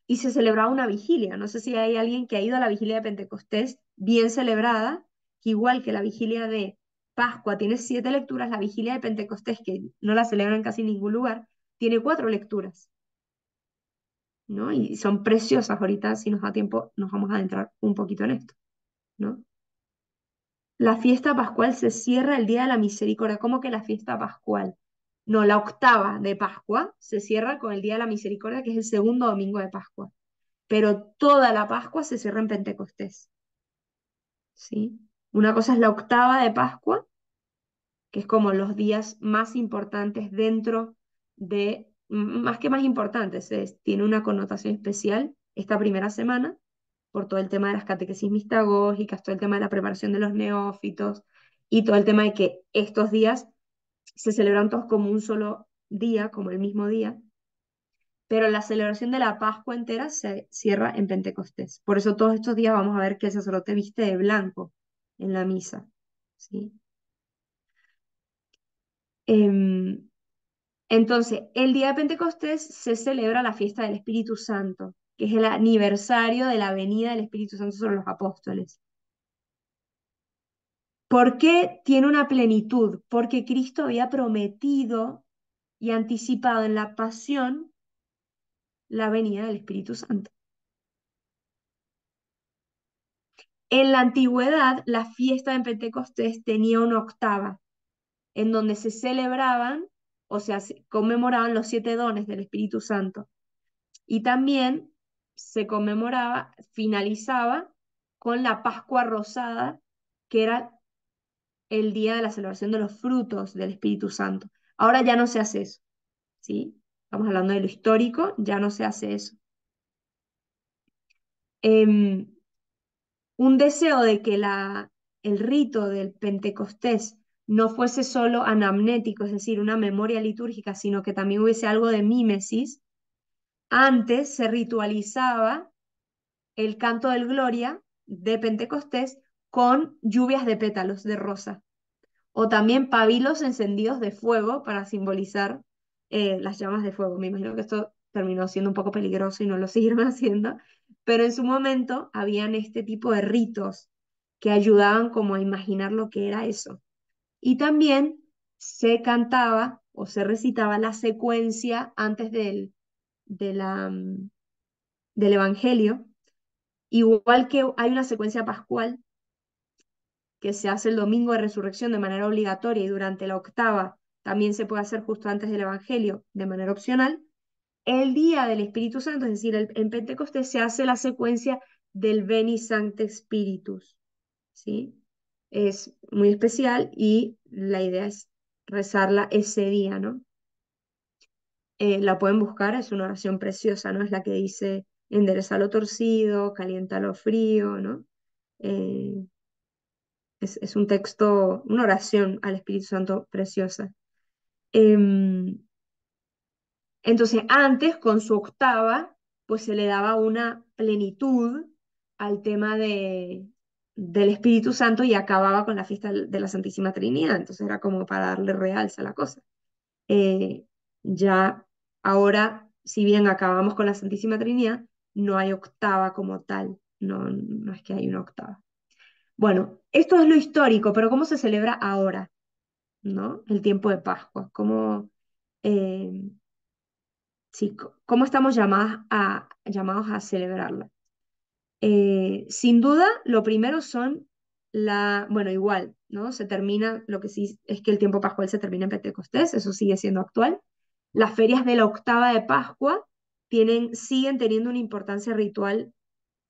y se celebraba una vigilia. No sé si hay alguien que ha ido a la vigilia de Pentecostés bien celebrada, que igual que la vigilia de Pascua tiene 7 lecturas, la vigilia de Pentecostés, que no la celebran en casi ningún lugar, tiene 4 lecturas, ¿no? Y son preciosas. Ahorita, si nos da tiempo, nos vamos a adentrar un poquito en esto, ¿no? La fiesta pascual se cierra el día de la misericordia. ¿Cómo que la fiesta pascual? No, la octava de Pascua se cierra con el día de la misericordia, que es el segundo domingo de Pascua. Pero toda la Pascua se cierra en Pentecostés. ¿sí? Una cosa es la octava de Pascua, que es como los días más importantes dentro de, más que más importantes, tiene una connotación especial esta primera semana, por todo el tema de las catequesis mistagógicas, todo el tema de la preparación de los neófitos y todo el tema de que estos días se celebran todos como un solo día, como el mismo día, pero la celebración de la Pascua entera se cierra en Pentecostés. Por eso todos estos días vamos a ver que el sacerdote viste de blanco en la misa, ¿sí? Em, entonces, el día de Pentecostés se celebra la fiesta del Espíritu Santo, que es el aniversario de la venida del Espíritu Santo sobre los apóstoles. ¿Por qué tiene una plenitud? Porque Cristo había prometido y anticipado en la pasión la venida del Espíritu Santo. En la antigüedad, la fiesta de Pentecostés tenía una octava, en donde se celebraban, o sea, se conmemoraban los 7 dones del Espíritu Santo. Y también se conmemoraba, finalizaba con la Pascua Rosada, que era el día de la celebración de los frutos del Espíritu Santo. Ahora ya no se hace eso, ¿sí? Estamos hablando de lo histórico, ya no se hace eso. Em, un deseo de que el rito del Pentecostés no fuese solo anamnético, es decir, una memoria litúrgica, sino que también hubiese algo de mímesis. Antes se ritualizaba el canto del Gloria de Pentecostés con lluvias de pétalos de rosa, o también pabilos encendidos de fuego para simbolizar las llamas de fuego. Me imagino que esto terminó siendo un poco peligroso y no lo siguieron haciendo, pero en su momento habían este tipo de ritos que ayudaban como a imaginar lo que era eso. Y también se cantaba o se recitaba la secuencia antes de del Evangelio, igual que hay una secuencia pascual que se hace el domingo de resurrección de manera obligatoria y durante la octava también se puede hacer justo antes del Evangelio de manera opcional. El día del Espíritu Santo, es decir, en Pentecostés se hace la secuencia del Veni Sancte Spiritus, ¿sí? Es muy especial y la idea es rezarla ese día, ¿no? La pueden buscar, es una oración preciosa, ¿no? Es la que dice, endereza lo torcido, calienta lo frío, ¿no? Eh, es un texto, una oración al Espíritu Santo preciosa. Em, entonces, antes, con su octava, pues se le daba una plenitud al tema del Espíritu Santo y acababa con la fiesta de la Santísima Trinidad. Entonces era como para darle realza a la cosa. Eh, ya ahora, si bien acabamos con la Santísima Trinidad, no hay octava como tal. No, no es que hay una octava. Bueno, esto es lo histórico, pero ¿cómo se celebra ahora? ¿No? El tiempo de Pascua. Eh, sí, cómo estamos llamados a celebrarla? Sin duda, lo primero son bueno, igual, ¿no? Se termina, lo que sí es que el tiempo pascual se termina en Pentecostés, eso sigue siendo actual. Las ferias de la octava de Pascua siguen teniendo una importancia ritual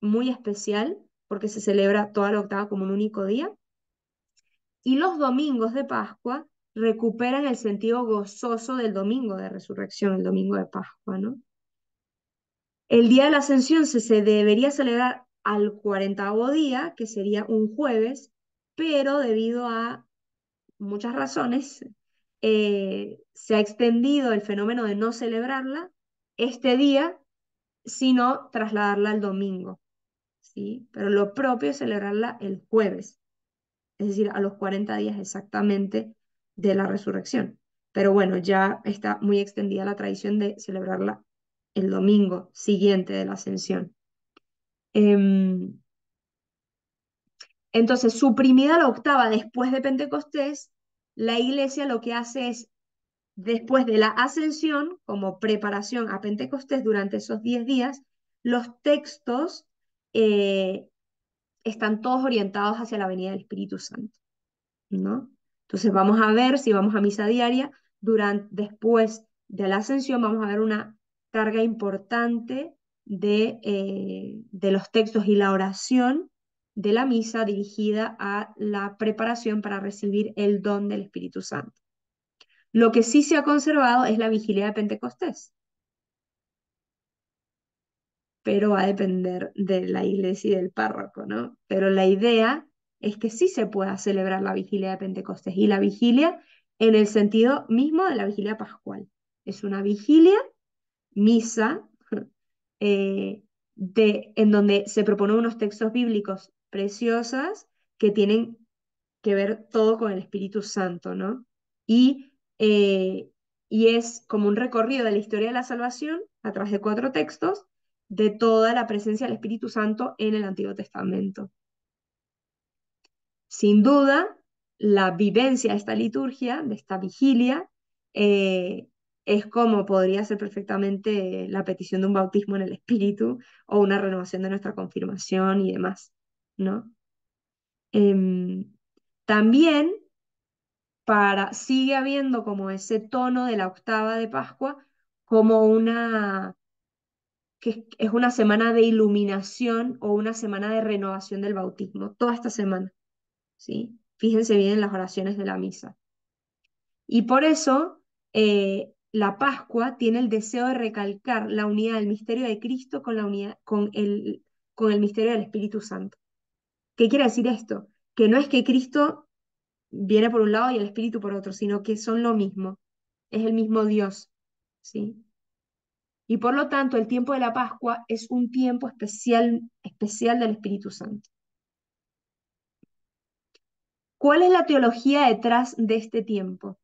muy especial porque se celebra toda la octava como un único día. Y los domingos de Pascua recuperan el sentido gozoso del domingo de resurrección, el domingo de Pascua, ¿no? El día de la Ascensión se debería celebrar al 40º día, que sería un jueves, pero debido a muchas razones, se ha extendido el fenómeno de no celebrarla este día, sino trasladarla al domingo, ¿sí? Pero lo propio es celebrarla el jueves, es decir, a los 40 días exactamente de la resurrección. Pero bueno, ya está muy extendida la tradición de celebrarla el domingo siguiente de la Ascensión. Em, entonces, suprimida la octava después de Pentecostés, la iglesia lo que hace es, después de la Ascensión, como preparación a Pentecostés durante esos 10 días, los textos eh, están todos orientados hacia la venida del Espíritu Santo, ¿no? Entonces vamos a ver, si vamos a misa diaria, después de la Ascensión vamos a ver una carga importante de los textos y la oración de la misa dirigida a la preparación para recibir el don del Espíritu Santo. Lo que sí se ha conservado es la vigilia de Pentecostés, pero va a depender de la iglesia y del párroco, ¿no? Pero la idea es que sí se pueda celebrar la vigilia de Pentecostés, y la vigilia en el sentido mismo de la vigilia pascual. Es una vigilia, misa, eh, en donde se proponen unos textos bíblicos preciosos que tienen que ver todo con el Espíritu Santo, ¿no? Y, eh, y es como un recorrido de la historia de la salvación a través de 4 textos de toda la presencia del Espíritu Santo en el Antiguo Testamento. Sin duda, la vivencia de esta liturgia, de esta vigilia, eh, es como podría ser perfectamente la petición de un bautismo en el Espíritu o una renovación de nuestra confirmación y demás, ¿no? Em, También sigue habiendo como ese tono de la octava de Pascua como que es una semana de iluminación o una semana de renovación del bautismo, toda esta semana, ¿sí? Fíjense bien en las oraciones de la misa. Y por eso la Pascua tiene el deseo de recalcar la unidad del misterio de Cristo con la unidad, con el misterio del Espíritu Santo. ¿Qué quiere decir esto? Que no es que Cristo viene por un lado y el Espíritu por otro, sino que son lo mismo, es el mismo Dios, ¿sí? Y por lo tanto, el tiempo de la Pascua es un tiempo especial del Espíritu Santo. ¿Cuál es la teología detrás de este tiempo?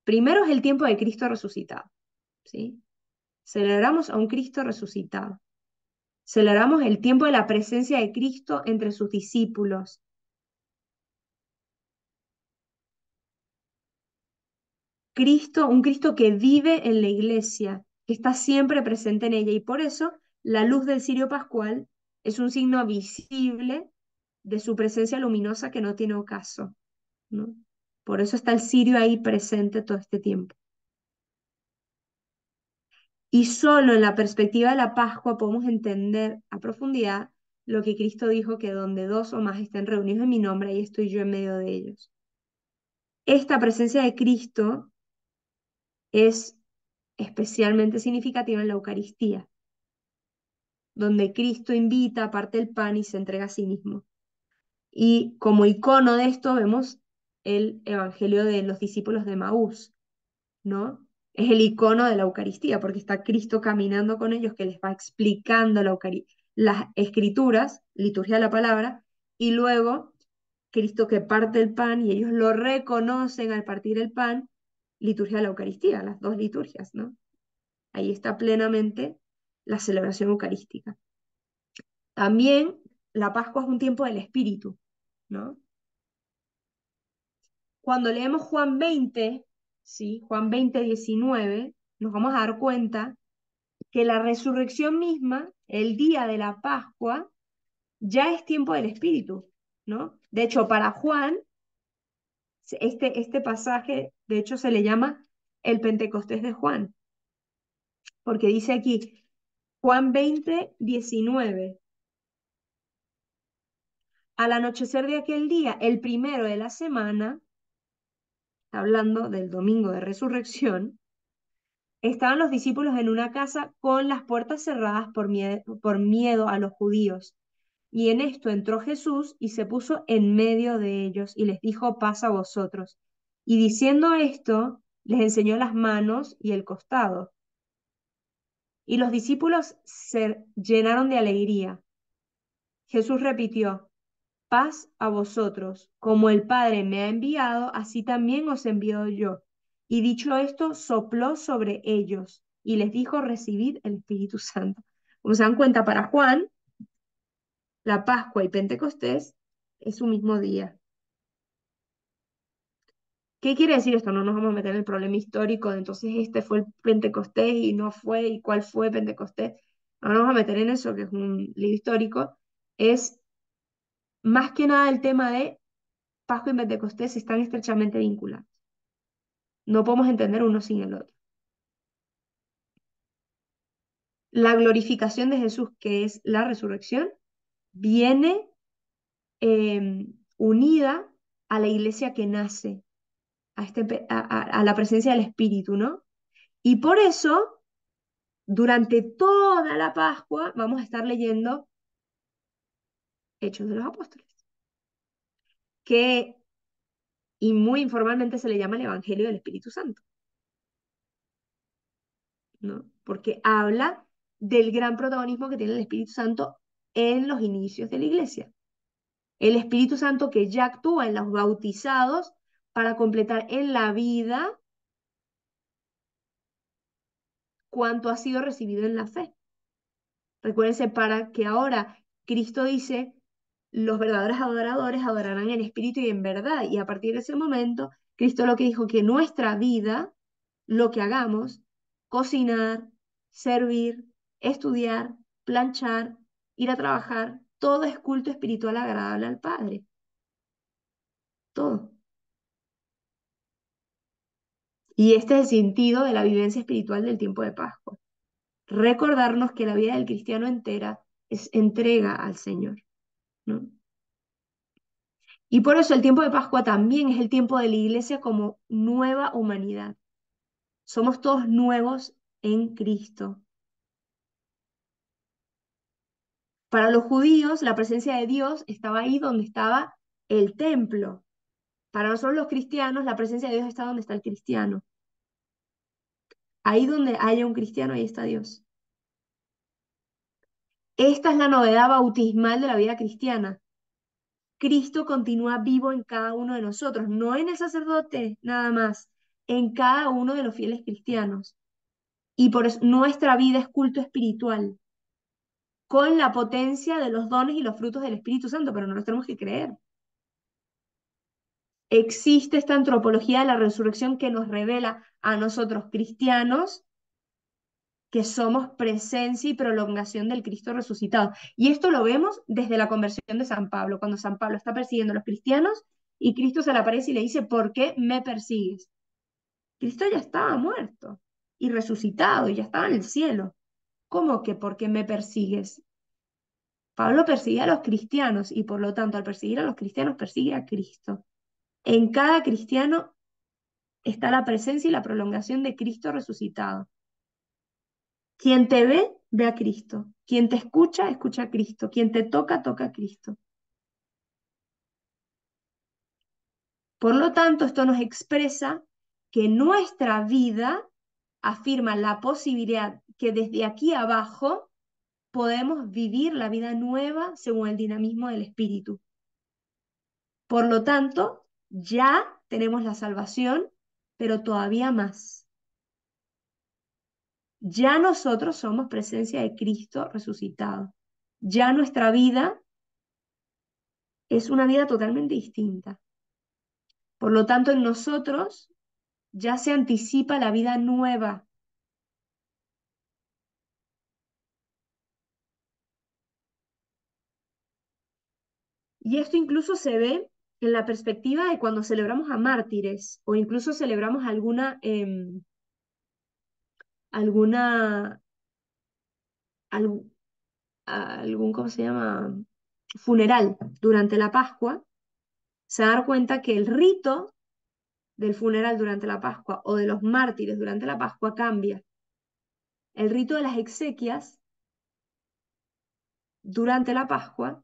Primero es el tiempo de Cristo resucitado, ¿sí? Celebramos a un Cristo resucitado. Celebramos el tiempo de la presencia de Cristo entre sus discípulos. Un Cristo que vive en la iglesia, que está siempre presente en ella, y por eso la luz del cirio pascual es un signo visible de su presencia luminosa que no tiene ocaso, ¿no? Por eso está el cirio ahí presente todo este tiempo. Y solo en la perspectiva de la Pascua podemos entender a profundidad lo que Cristo dijo, que donde 2 o más estén reunidos en mi nombre, ahí estoy yo en medio de ellos. Esta presencia de Cristo es especialmente significativa en la Eucaristía, donde Cristo invita, parte el pan y se entrega a sí mismo. Y como icono de esto vemos el Evangelio de los discípulos de Maús, ¿no? Es el icono de la Eucaristía, porque está Cristo caminando con ellos, que les va explicando las escrituras, liturgia de la palabra, y luego Cristo que parte el pan y ellos lo reconocen al partir el pan, liturgia de la Eucaristía, las 2 liturgias, ¿no? Ahí está plenamente la celebración eucarística. También la Pascua es un tiempo del Espíritu, ¿no? Cuando leemos Juan 20, ¿sí? Juan 20, 19, nos vamos a dar cuenta que la resurrección misma, el día de la Pascua, ya es tiempo del Espíritu, ¿no? De hecho, para Juan, este pasaje, de hecho, se le llama el Pentecostés de Juan, porque dice aquí, Juan 20, 19, al anochecer de aquel día, el primero de la semana, hablando del domingo de resurrección, estaban los discípulos en una casa con las puertas cerradas por miedo a los judíos. Y en esto entró Jesús y se puso en medio de ellos y les dijo: paz a vosotros. Y diciendo esto, les enseñó las manos y el costado. Y los discípulos se llenaron de alegría. Jesús repitió: paz a vosotros. Como el Padre me ha enviado, así también os envío yo. Y dicho esto, sopló sobre ellos y les dijo: recibid el Espíritu Santo. Como se dan cuenta, para Juan, la Pascua y Pentecostés es un mismo día. ¿Qué quiere decir esto? No nos vamos a meter en el problema histórico de entonces este fue el Pentecostés y no fue, y cuál fue Pentecostés. No nos vamos a meter en eso, que es un lío histórico. Es más que nada el tema de Pascua y Pentecostés están estrechamente vinculados. No podemos entender uno sin el otro. La glorificación de Jesús, que es la resurrección, viene unida a la iglesia que nace, a la presencia del Espíritu, ¿no? Y por eso, durante toda la Pascua, vamos a estar leyendo Hechos de los Apóstoles, que y muy informalmente se le llama el Evangelio del Espíritu Santo, ¿no? Porque habla del gran protagonismo que tiene el Espíritu Santo en los inicios de la iglesia. El Espíritu Santo que ya actúa en los bautizados para completar en la vida cuanto ha sido recibido en la fe. Recuérdense, para que ahora Cristo dice, los verdaderos adoradores adorarán en espíritu y en verdad. Y a partir de ese momento, Cristo lo que dijo, que nuestra vida, lo que hagamos, cocinar, servir, estudiar, planchar, ir a trabajar, todo es culto espiritual agradable al Padre. Todo. Y este es el sentido de la vivencia espiritual del tiempo de Pascua. Recordarnos que la vida del cristiano entera es entrega al Señor, ¿no? Y por eso el tiempo de Pascua también es el tiempo de la iglesia como nueva humanidad. Somos todos nuevos en Cristo. Para los judíos, la presencia de Dios estaba ahí donde estaba el templo. Para nosotros los cristianos, la presencia de Dios está donde está el cristiano. Ahí donde haya un cristiano, ahí está Dios. Esta es la novedad bautismal de la vida cristiana. Cristo continúa vivo en cada uno de nosotros, no en el sacerdote nada más, en cada uno de los fieles cristianos. Y por eso nuestra vida es culto espiritual, con la potencia de los dones y los frutos del Espíritu Santo, pero no nos tenemos que creer. Existe esta antropología de la resurrección que nos revela a nosotros cristianos que somos presencia y prolongación del Cristo resucitado. Y esto lo vemos desde la conversión de San Pablo, cuando San Pablo está persiguiendo a los cristianos y Cristo se le aparece y le dice, ¿por qué me persigues? Cristo ya estaba muerto y resucitado y ya estaba en el cielo. ¿Cómo que por qué me persigues? Pablo persigue a los cristianos y por lo tanto al perseguir a los cristianos persigue a Cristo. En cada cristiano está la presencia y la prolongación de Cristo resucitado. Quien te ve, ve a Cristo. Quien te escucha, escucha a Cristo. Quien te toca, toca a Cristo. Por lo tanto, esto nos expresa que nuestra vida afirma la posibilidad que desde aquí abajo podemos vivir la vida nueva según el dinamismo del Espíritu. Por lo tanto, ya tenemos la salvación, pero todavía más. Ya nosotros somos presencia de Cristo resucitado. Ya nuestra vida es una vida totalmente distinta. Por lo tanto, en nosotros ya se anticipa la vida nueva. Y esto incluso se ve en la perspectiva de cuando celebramos a mártires o incluso celebramos alguna, algún, ¿cómo se llama? Funeral durante la Pascua, se dan cuenta que el rito del funeral durante la Pascua o de los mártires durante la Pascua cambia. El rito de las exequias durante la Pascua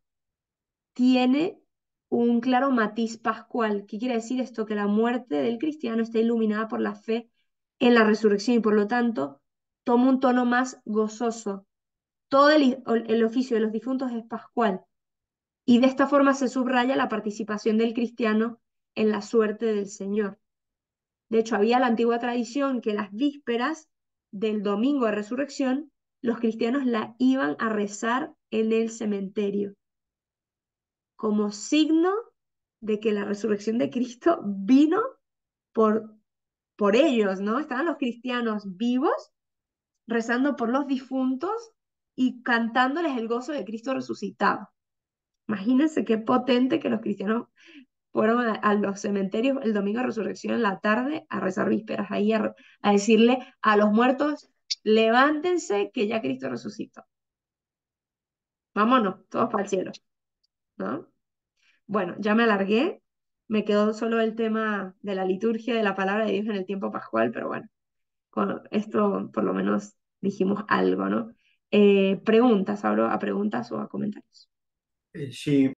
tiene un claro matiz pascual. ¿Qué quiere decir esto? Que la muerte del cristiano está iluminada por la fe en la resurrección y por lo tanto toma un tono más gozoso. Todo el oficio de los difuntos es pascual y de esta forma se subraya la participación del cristiano en la suerte del Señor. De hecho, había la antigua tradición que las vísperas del domingo de resurrección, los cristianos la iban a rezar en el cementerio, como signo de que la resurrección de Cristo vino por, por ellos, ¿no? Estaban los cristianos vivos, rezando por los difuntos y cantándoles el gozo de Cristo resucitado. Imagínense qué potente que los cristianos fueron a los cementerios el domingo de resurrección en la tarde a rezar vísperas, ahí a decirle a los muertos, levántense que ya Cristo resucitó. Vámonos, todos para el cielo, ¿no? Bueno, ya me alargué, me quedó solo el tema de la liturgia de la palabra de Dios en el tiempo pascual, pero bueno, con esto por lo menos dijimos algo, ¿no? Preguntas, abro a preguntas o a comentarios. Sí,